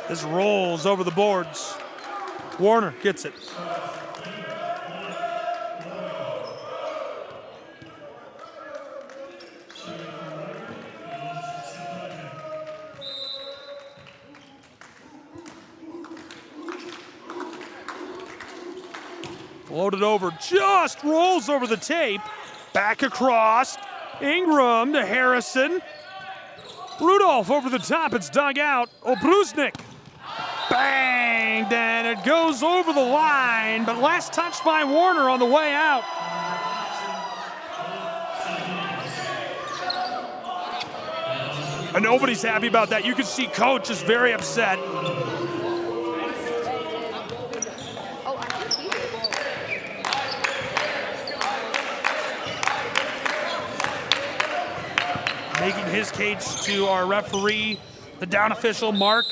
This rolls over the boards. Warner gets it. Floated over, just rolls over the tape. Back across. Ingram to Harrison. Rudolph over the top, it's dug out. Obruznik. Banged, and it goes over the line, but last touched by Warner on the way out. And nobody's happy about that. You can see Coach is very upset. Making his case to our referee, the down official, Mark.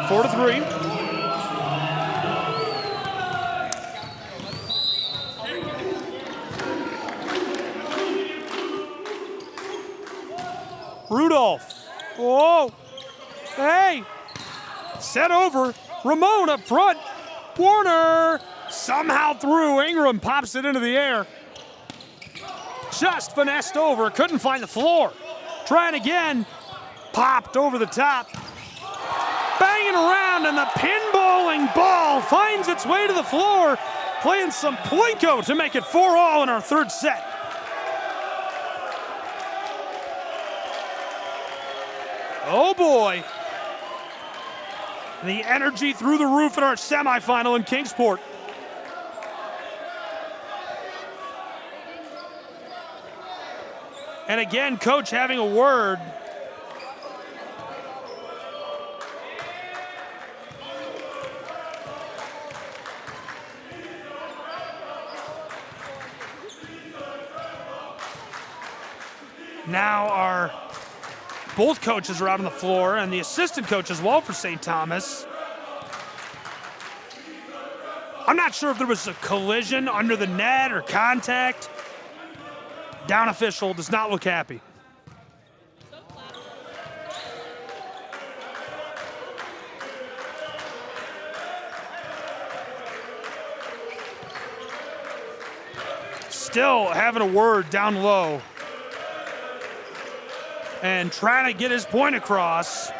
Four to 3. Rudolph. Whoa. Hey. Set over. Ramon up front. Warner. Somehow through. Ingram pops it into the air. Just finessed over. Couldn't find the floor. Trying again. Popped over the top. Banging around, and the pinballing ball finds its way to the floor. Playing some plinko to make it 4-all in our third set. Oh boy. The energy through the roof in our semifinal in Kingsport. And again, Coach having a word. Now both coaches are out on the floor, and the assistant coach as well for St. Thomas. I'm not sure if there was a collision under the net or contact. Down official does not look happy. Still having a word down low and trying to get his point across.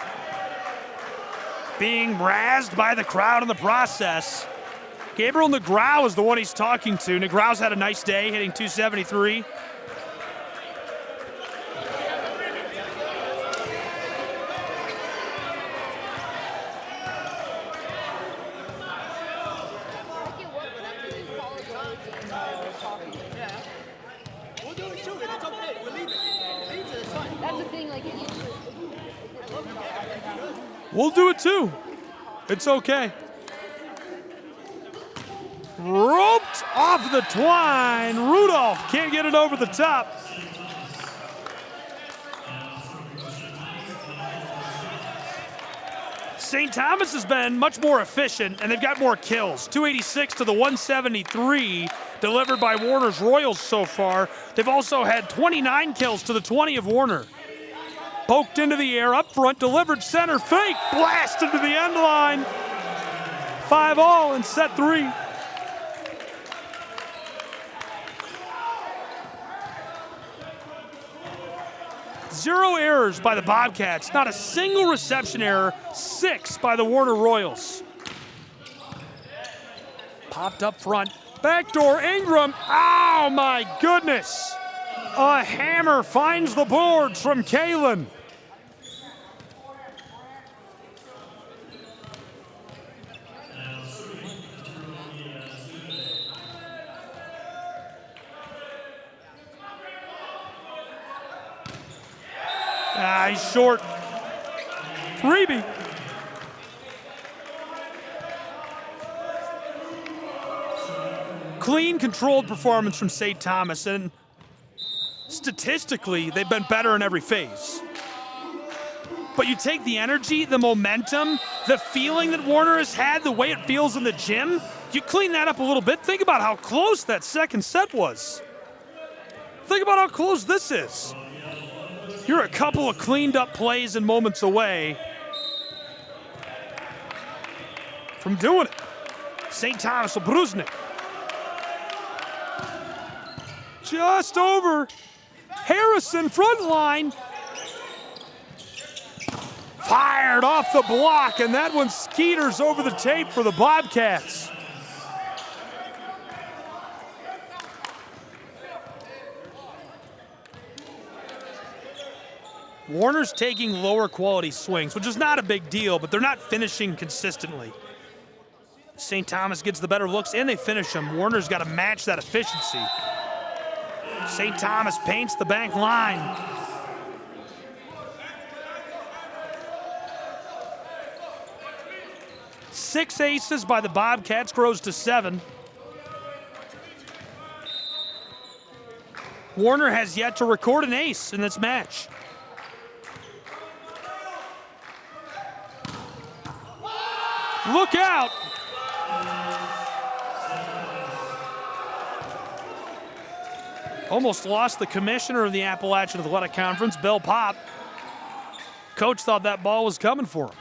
Being razzed by the crowd in the process. Gabriel Negrau is the one he's talking to. Negrau's had a nice day, hitting .273. We'll do it too. It's okay. Roped off the twine. Rudolph can't get it over the top. St. Thomas has been much more efficient, and they've got more kills. 286 to the 173 delivered by Warner's Royals so far. They've also had 29 kills to the 20 of Warner. Poked into the air, up front, delivered center, fake, blast into the end line. 5-all in set 3. Zero errors by the Bobcats, not a single reception error, 6 by the Warner Royals. Popped up front, backdoor Ingram, oh my goodness. A hammer finds the boards from Kalen. He's short. Freebie. Clean, controlled performance from St. Thomas, and statistically, they've been better in every phase. But you take the energy, the momentum, the feeling that Warner has had, the way it feels in the gym, you clean that up a little bit. Think about how close that second set was. Think about how close this is. You're a couple of cleaned up plays and moments away from doing it. St. Thomas Obruznik. Just over. Harrison front line. Fired off the block, and that one skeeters over the tape for the Bobcats. Warner's taking lower quality swings, which is not a big deal, but they're not finishing consistently. St. Thomas gets the better looks, and they finish them. Warner's got to match that efficiency. St. Thomas paints the bank line. Six aces by the Bobcats, grows to 7. Warner has yet to record an ace in this match. Look out! Almost lost the commissioner of the Appalachian Athletic Conference, Bill Popp. Coach thought that ball was coming for him.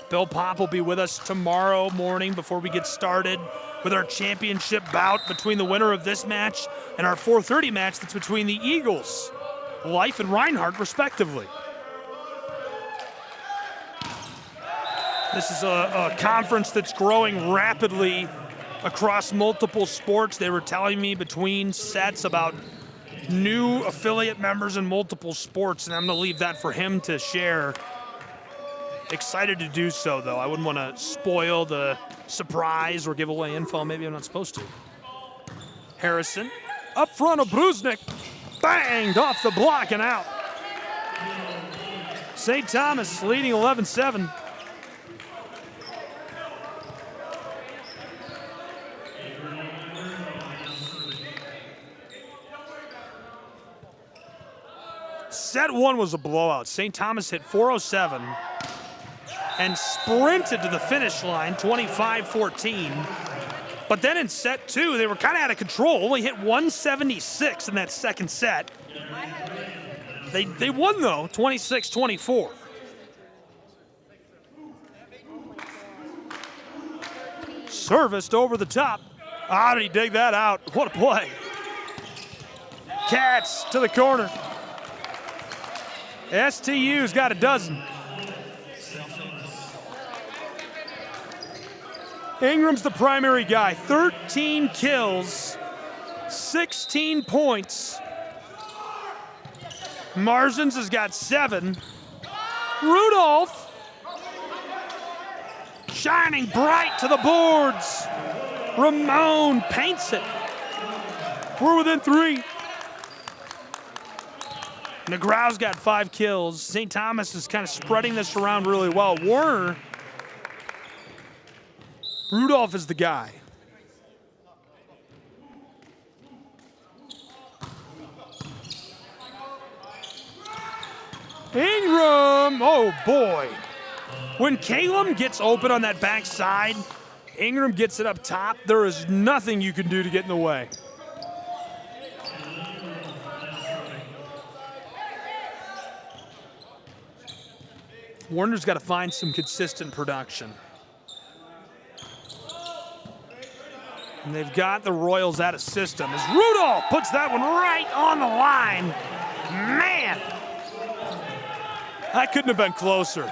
Bill Popp will be with us tomorrow morning before we get started with our championship bout between the winner of this match and our 4:30 match that's between the Eagles, Life and Reinhardt, respectively. This is a conference that's growing rapidly across multiple sports. They were telling me between sets about new affiliate members in multiple sports, and I'm going to leave that for him to share. Excited to do so, though. I wouldn't want to spoil the surprise or give away info. Maybe I'm not supposed to. Harrison, up front of Bruznik, banged off the block and out. St. Thomas leading 11-7. Set one was a blowout. St. Thomas hit 407 and sprinted to the finish line, 25-14. But then in set two, they were kind of out of control. Only hit 176 in that second set. They won, though, 26-24. Serviced over the top. How did he dig that out? What a play. Cats to the corner. STU's got a dozen. Ingram's the primary guy. 13 kills, 16 points. Marzens has got 7. Rudolph shining bright to the boards. Ramon paints it. We're within 3. McGraw's got 5 kills. St. Thomas is kind of spreading this around really well. Warner, Rudolph is the guy. Ingram, oh boy. When Caleb gets open on that backside, Ingram gets it up top. There is nothing you can do to get in the way. Warner's got to find some consistent production. And they've got the Royals out of system as Rudolph puts that one right on the line. Man, that couldn't have been closer.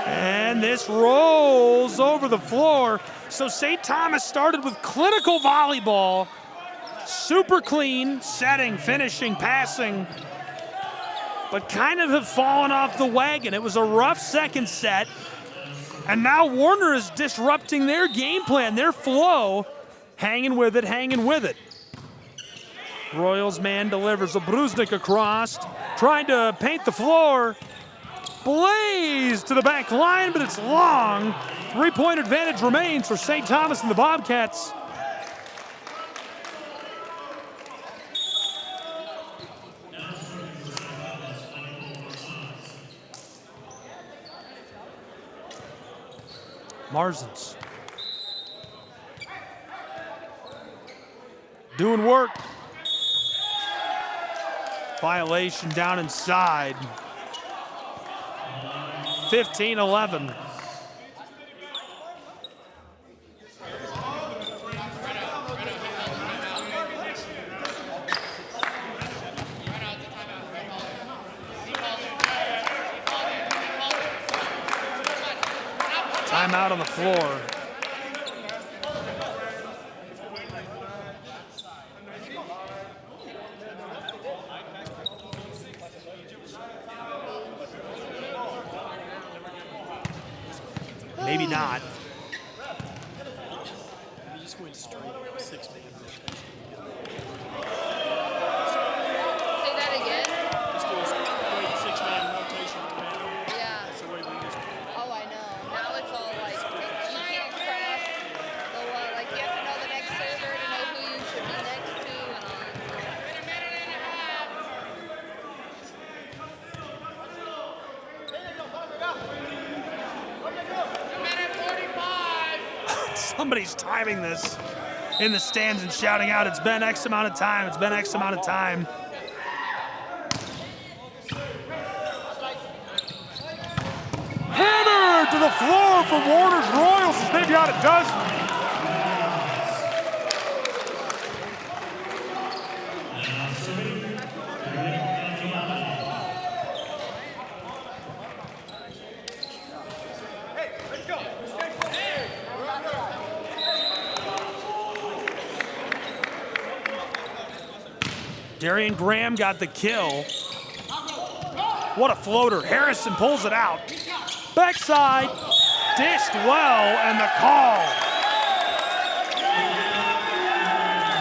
And this rolls over the floor. So St. Thomas started with clinical volleyball. Super clean, setting, finishing, passing. But kind of have fallen off the wagon. It was a rough second set. And now Warner is disrupting their game plan, their flow. Hanging with it, hanging with it. Royals man delivers a Brusnik across. Trying to paint the floor. Blaze to the back line, but it's long. 3-point advantage remains for St. Thomas and the Bobcats. Marzens. Doing work. Violation down inside. 15-11. Timeout on the floor. Maybe not. We just went straight 6 man. Say that again? Just do a straight 6 man rotation. Yeah. That's the way we used to. Oh, I know. Now it's all like you can't cross the like you have to know the next server to know who you should be next to and all. Somebody's timing this in the stands and shouting out, it's been X amount of time, it's been X amount of time. Hammer to the floor for Warner's Royals as they've got a dozen. Darian Graham got the kill. What a floater. Harrison pulls it out. Backside, dished well, and the call.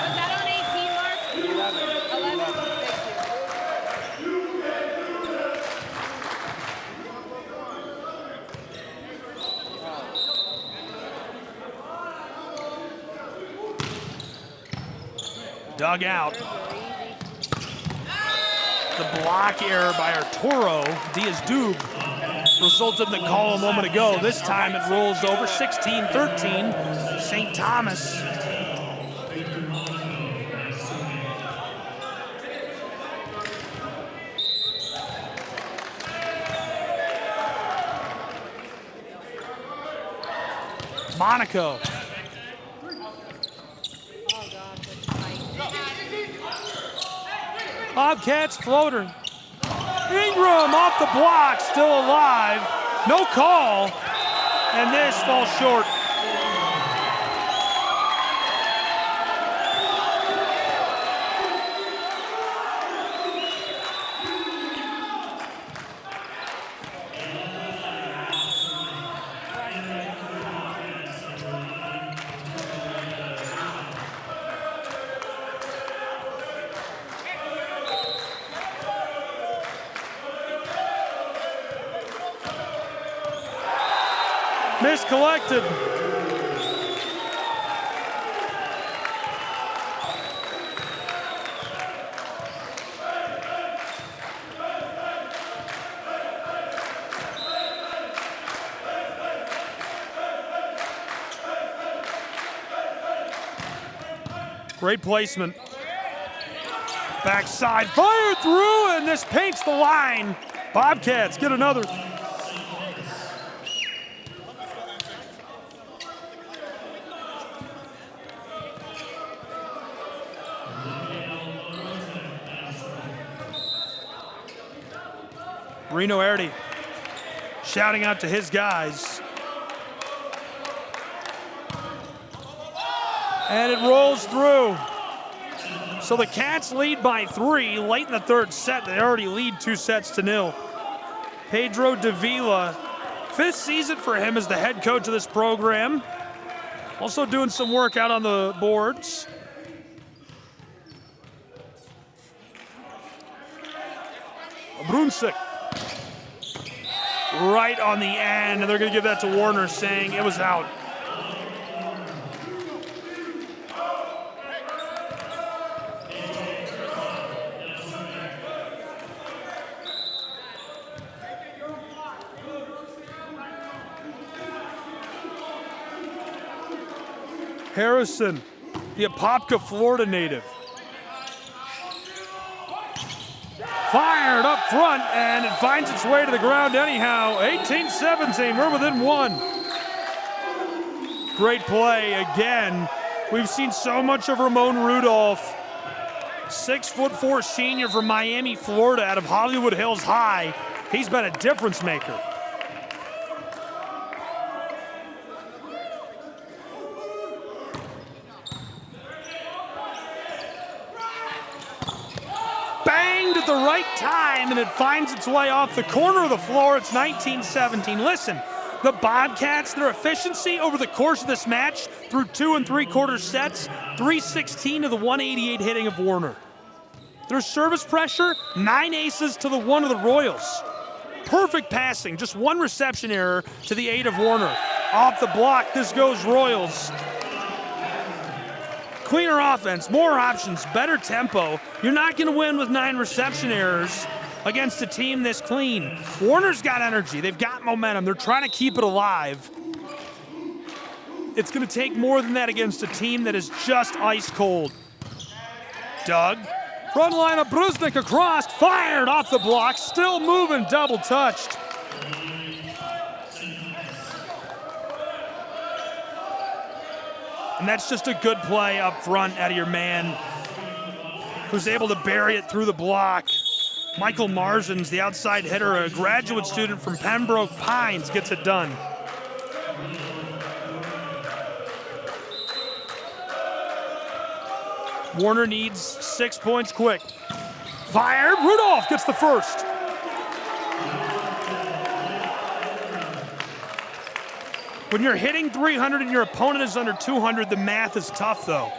Was that on 18, Mark? 11. Dug out. The block error by Arturo Diaz-Dube resulted in the call a moment ago. This time it rolls over 16-13, St. Thomas. Monaco. Bobcats floater. Ingram off the block, still alive. No call, and this falls short. Miscollected. Great placement. Backside, fired through, and this paints the line. Bobcats get another. Reno Erdi shouting out to his guys. And it rolls through. So the Cats lead by 3 late in the third set. They already lead 2-0. Pedro Davila, 5th season for him as the head coach of this program. Also doing some work out on the boards. Brunswick. Right on the end, and they're going to give that to Warner, saying it was out. Harrison, the Apopka, Florida native. Fired up front, and it finds its way to the ground anyhow. 18-17, we're within 1. Great play again. We've seen so much of Ramon Rudolph. 6'4" senior from Miami, Florida, out of Hollywood Hills High. He's been a difference maker. At the right time, and it finds its way off the corner of the floor. It's 19-17. Listen, the Bobcats, their efficiency over the course of this match through 2 3/4 sets, 316 to the 188 hitting of Warner. Their service pressure, 9 aces to the 1 of the Royals. Perfect passing, just 1 reception error to the 8 of Warner. Off the block, this goes Royals. Cleaner offense, more options, better tempo. You're not going to win with 9 reception errors against a team this clean. Warner's got energy. They've got momentum. They're trying to keep it alive. It's going to take more than that against a team that is just ice cold. Doug, front line of Brusnik across, fired off the block, still moving, double touched. And that's just a good play up front out of your man who's able to bury it through the block. Michael Marzens, the outside hitter, a graduate student from Pembroke Pines, gets it done. Warner needs 6 points quick. Fired, Rudolph gets the first. When you're hitting 300 and your opponent is under 200, the math is tough, though.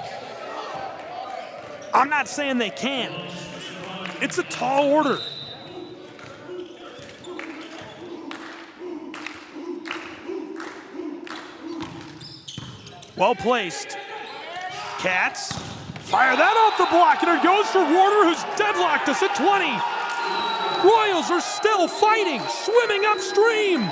I'm not saying they can't. It's a tall order. Well placed. Cats Fire that off the block, and it goes for Warner, who's deadlocked us at 20. Royals are still fighting, swimming upstream.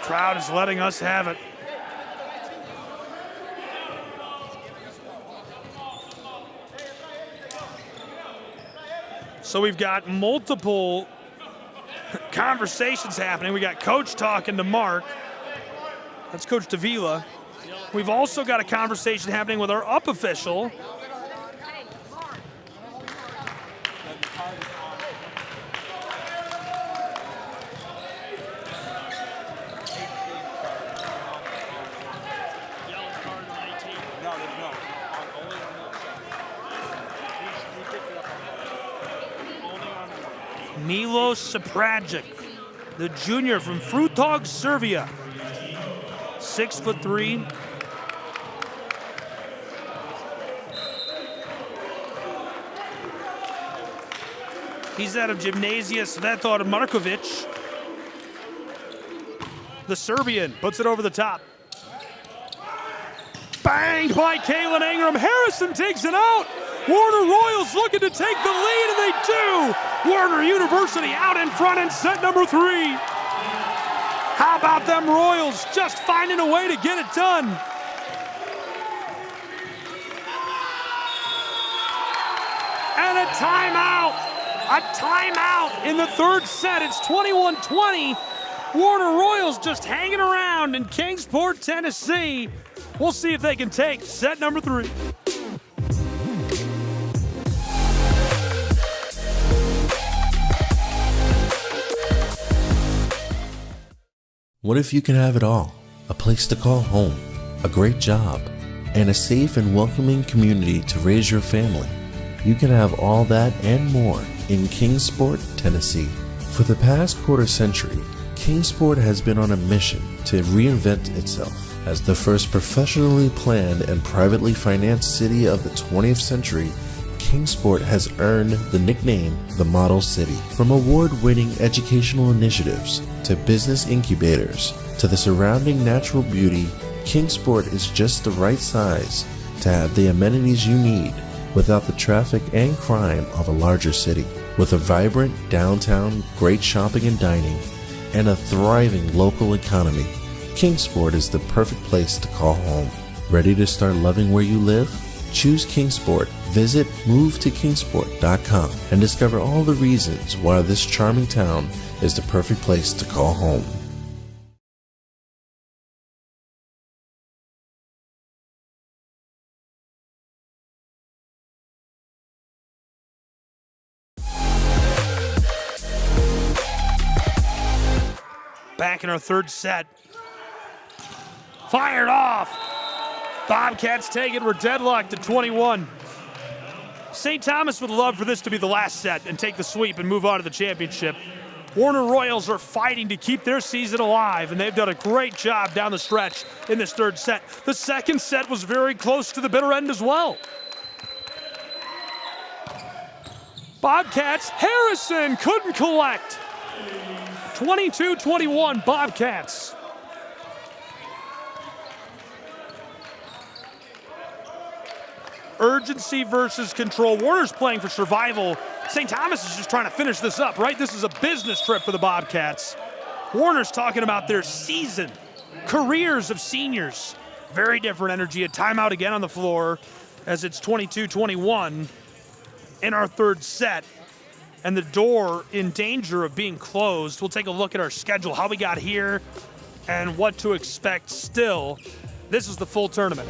Crowd is letting us have it. So we've got multiple conversations happening. We got Coach talking to Mark. That's Coach Davila. We've also got a conversation happening with our up official. Milos Sapragic, the junior from Frutog, Serbia. 6'3". He's out of Gimnasia Svetar Markovic. The Serbian puts it over the top. Banged by Kalen Ingram. Harrison takes it out. Warner Royals looking to take the lead, and they do. Warner University out in front in set number 3. How about them Royals just finding a way to get it done? And a timeout. A timeout in the third set. It's 21-20. Warner Royals just hanging around in Kingsport, Tennessee. We'll see if they can take set number 3. What if you can have it all? A place to call home, a great job, and a safe and welcoming community to raise your family. You can have all that and more in Kingsport, Tennessee. For the past quarter century, Kingsport has been on a mission to reinvent itself as the first professionally planned and privately financed city of the 20th century. Kingsport has earned the nickname the Model City. From award-winning educational initiatives to business incubators to the surrounding natural beauty, Kingsport is just the right size to have the amenities you need without the traffic and crime of a larger city. With a vibrant downtown, great shopping and dining, and a thriving local economy, Kingsport is the perfect place to call home. Ready to start loving where you live? Choose Kingsport. Visit movetokingsport.com and discover all the reasons why this charming town is the perfect place to call home. Back in our third set. Fired off. Bobcats take it. We're deadlocked at 21. St. Thomas would love for this to be the last set and take the sweep and move on to the championship. Warner Royals are fighting to keep their season alive, and they've done a great job down the stretch in this third set. The second set was very close to the bitter end as well. Bobcats, Harrison couldn't collect. 22-21 Bobcats. Urgency versus control. Warner's playing for survival. St. Thomas is just trying to finish this up, right? This is a business trip for the Bobcats. Warner's talking about their season, careers of seniors. Very different energy. A timeout again on the floor as it's 22-21 in our third set. And the door in danger of being closed. We'll take a look at our schedule, how we got here, and what to expect still. This is the full tournament.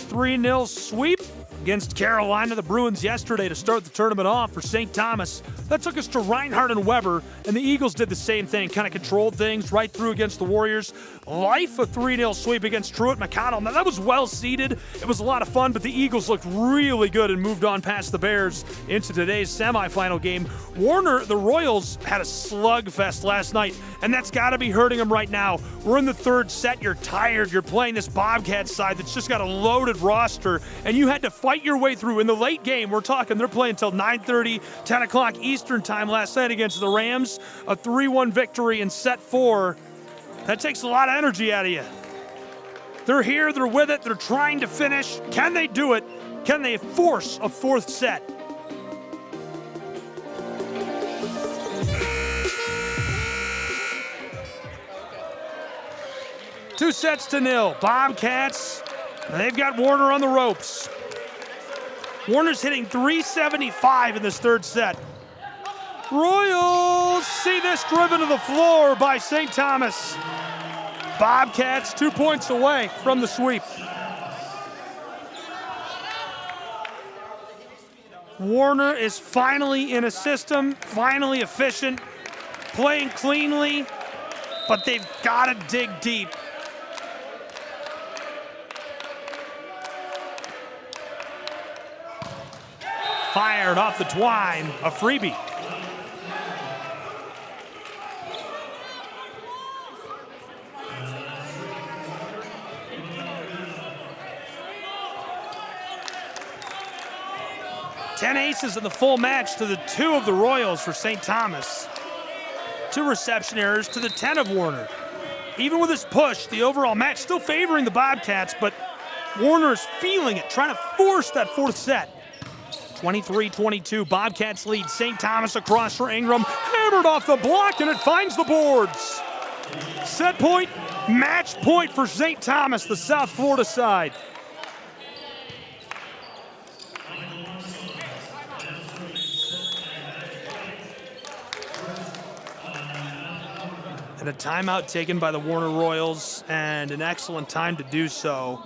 3-0 sweep against Carolina, the Bruins, yesterday to start the tournament off for St. Thomas. That took us to Reinhardt and Weber, and the Eagles did the same thing, kind of controlled things right through against the Warriors. Life, a 3-0 sweep against Truett McConnell. Now, that was well-seeded. It was a lot of fun, but the Eagles looked really good and moved on past the Bears into today's semifinal game. Warner, the Royals, had a slugfest last night, and that's got to be hurting them right now. We're in the third set. You're tired. You're playing this Bobcats side that's just got a loaded roster, and you had to fight your way through. In the late game, we're talking they're playing until 9:30, 10 o'clock Eastern time last night against the Rams. A 3-1 victory in set 4. That takes a lot of energy out of you. They're here. They're with it. They're trying to finish. Can they do it? Can they force a fourth set? Two sets to nil. Bobcats, they've got Warner on the ropes. Warner's hitting .375 in this third set. Royals see this driven to the floor by St. Thomas. Bobcats 2 points away from the sweep. Warner is finally in a system, finally efficient, playing cleanly, but they've got to dig deep. Fired off the twine, a freebie. Ten aces in the full match to the 2 of the Royals for St. Thomas. 2 reception errors to the 10 of Warner. Even with his push, the overall match still favoring the Bobcats, but Warner's feeling it, trying to force that fourth set. 23-22, Bobcats lead. St. Thomas across for Ingram, hammered off the block, and it finds the boards. Set point, match point for St. Thomas, the South Florida side. And a timeout taken by the Warner Royals, and an excellent time to do so.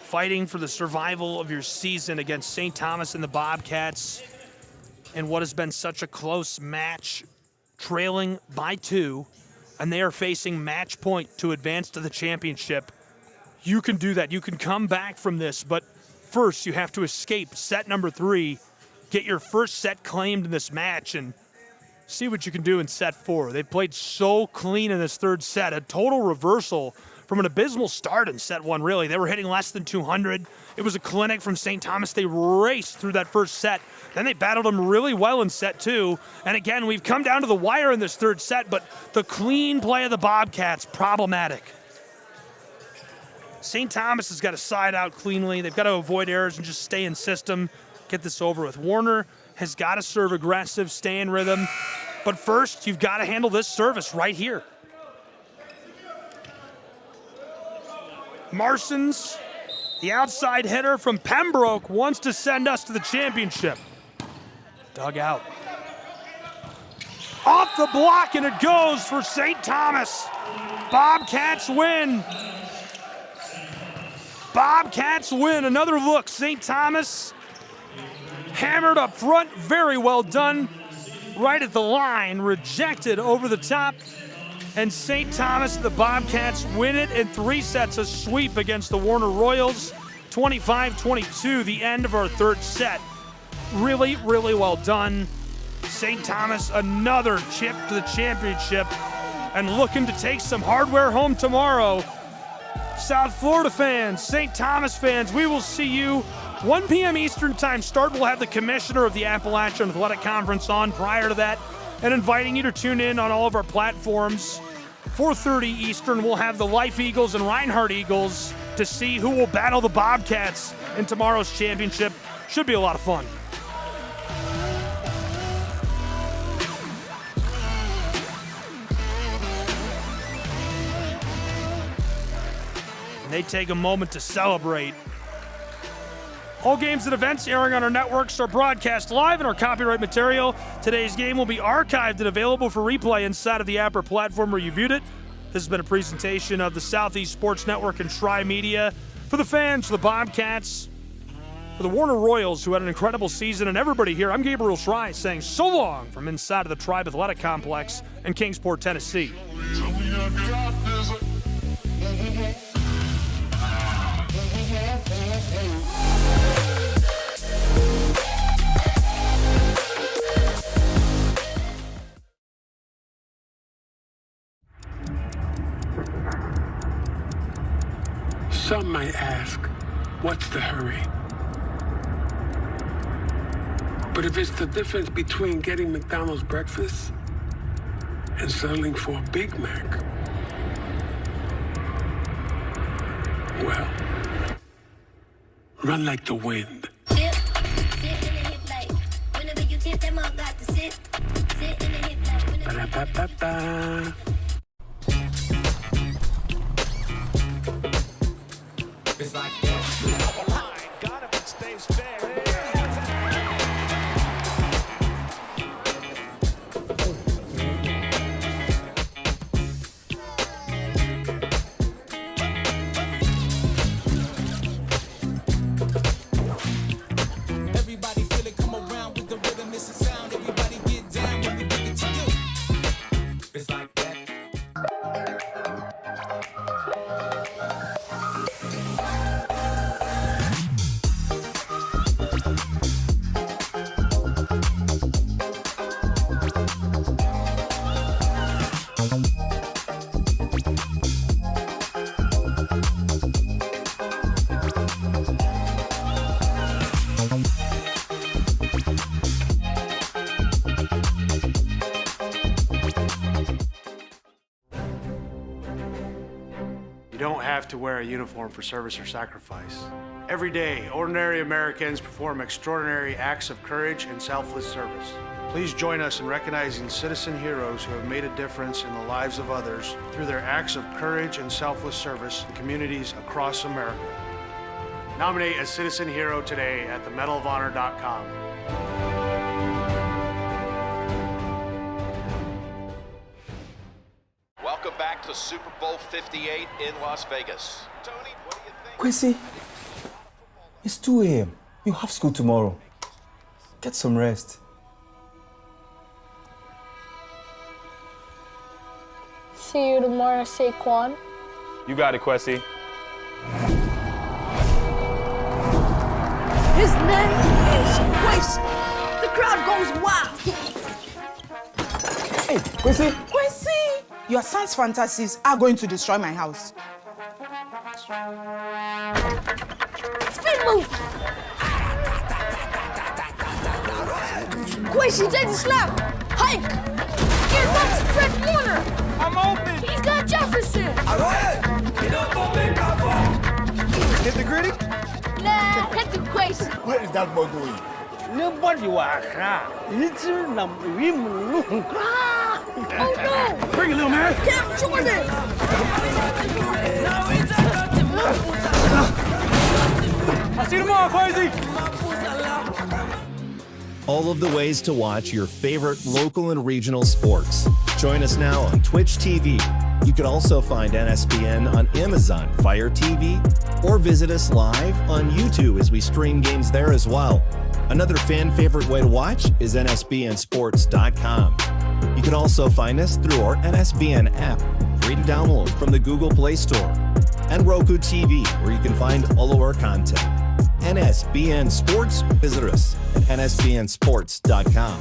Fighting for the survival of your season against St. Thomas and the Bobcats in what has been such a close match, trailing by 2, and they are facing match point to advance to the championship. You can do that. You can come back from this, but first you have to escape set number 3, get your first set claimed in this match, and see what you can do in set 4. They've played so clean in this third set, a total reversal from an abysmal start in set 1, really. They were hitting less than 200. It was a clinic from St. Thomas. They raced through that first set. Then they battled them really well in set 2. And again, we've come down to the wire in this third set, but the clean play of the Bobcats, problematic. St. Thomas has got to side out cleanly. They've got to avoid errors and just stay in system, get this over with. Warner has got to serve aggressive, stay in rhythm. But first, you've got to handle this service right here. Marsons, the outside hitter from Pembroke, wants to send us to the championship. Dug out. Off the block, and it goes for St. Thomas. Bobcats win. Bobcats win. Another look. St. Thomas hammered up front. Very well done. Right at the line. Rejected over the top. And St. Thomas, the Bobcats, win it in 3 sets, a sweep against the Warner Royals. 25-22, the end of our third set. Really, really well done. St. Thomas, another chip to the championship, and looking to take some hardware home tomorrow. South Florida fans, St. Thomas fans, we will see you 1 p.m. Eastern time start. We'll have the commissioner of the Appalachian Athletic Conference on prior to that, and inviting you to tune in on all of our platforms. 4:30 Eastern, we'll have the Life Eagles and Reinhardt Eagles to see who will battle the Bobcats in tomorrow's championship. Should be a lot of fun. And they take a moment to celebrate. All games and events airing on our networks are broadcast live and are copyright material. Today's game will be archived and available for replay inside of the app or platform where you viewed it. This has been a presentation of the Southeast Sports Network and Tri Media. For the fans, for the Bobcats, For the Warner Royals, who had an incredible season, and everybody here, I'm Gabriel Schrei saying so long from inside of the Tribe Athletic Complex in Kingsport, Tennessee. Some might ask, what's the hurry? But if it's the difference between getting McDonald's breakfast and settling for a Big Mac, well, run like the wind. Ba-da-ba-ba-ba. It's like that. Got him and stays fair. Everybody feel it, come around with the rhythm, it's a sound. Everybody get down when we bring it to you. It's like that. You don't have to wear a uniform for service or sacrifice. Every day, ordinary Americans perform extraordinary acts of courage and selfless service. Please join us in recognizing citizen heroes who have made a difference in the lives of others through their acts of courage and selfless service in communities across America. Nominate a citizen hero today at themedalofhonor.com. Welcome back to Super Bowl 58 in Las Vegas. Tony, what do you think? Quincy, it's 2 a.m. You have school tomorrow. Get some rest. See you tomorrow, Saquon. You got it, Quessy. His name is Quincy. The crowd goes wild. Hey, Quincy. Quincy! Your son's fantasies are going to destroy my house. Spin move! Quincy, take the snap! Hike! Here comes Fred Warner! I'm open! He's got Jefferson! Alright! Hit the gritty? Nah, hit the Quincy! What is that boy doing? Nobody was little number. Oh no! Bring it, little man! Cam Jordan! I'll see you tomorrow, Quincy! All of the ways to watch your favorite local and regional sports. Join us now on Twitch TV. You can also find NSBN on Amazon Fire TV or visit us live on YouTube as we stream games there as well. Another fan favorite way to watch is nsbnsports.com. You can also find us through our NSBN app, free to download from the Google Play Store, and Roku TV, where you can find all of our content. NSBN Sports, visit us at nsbnsports.com.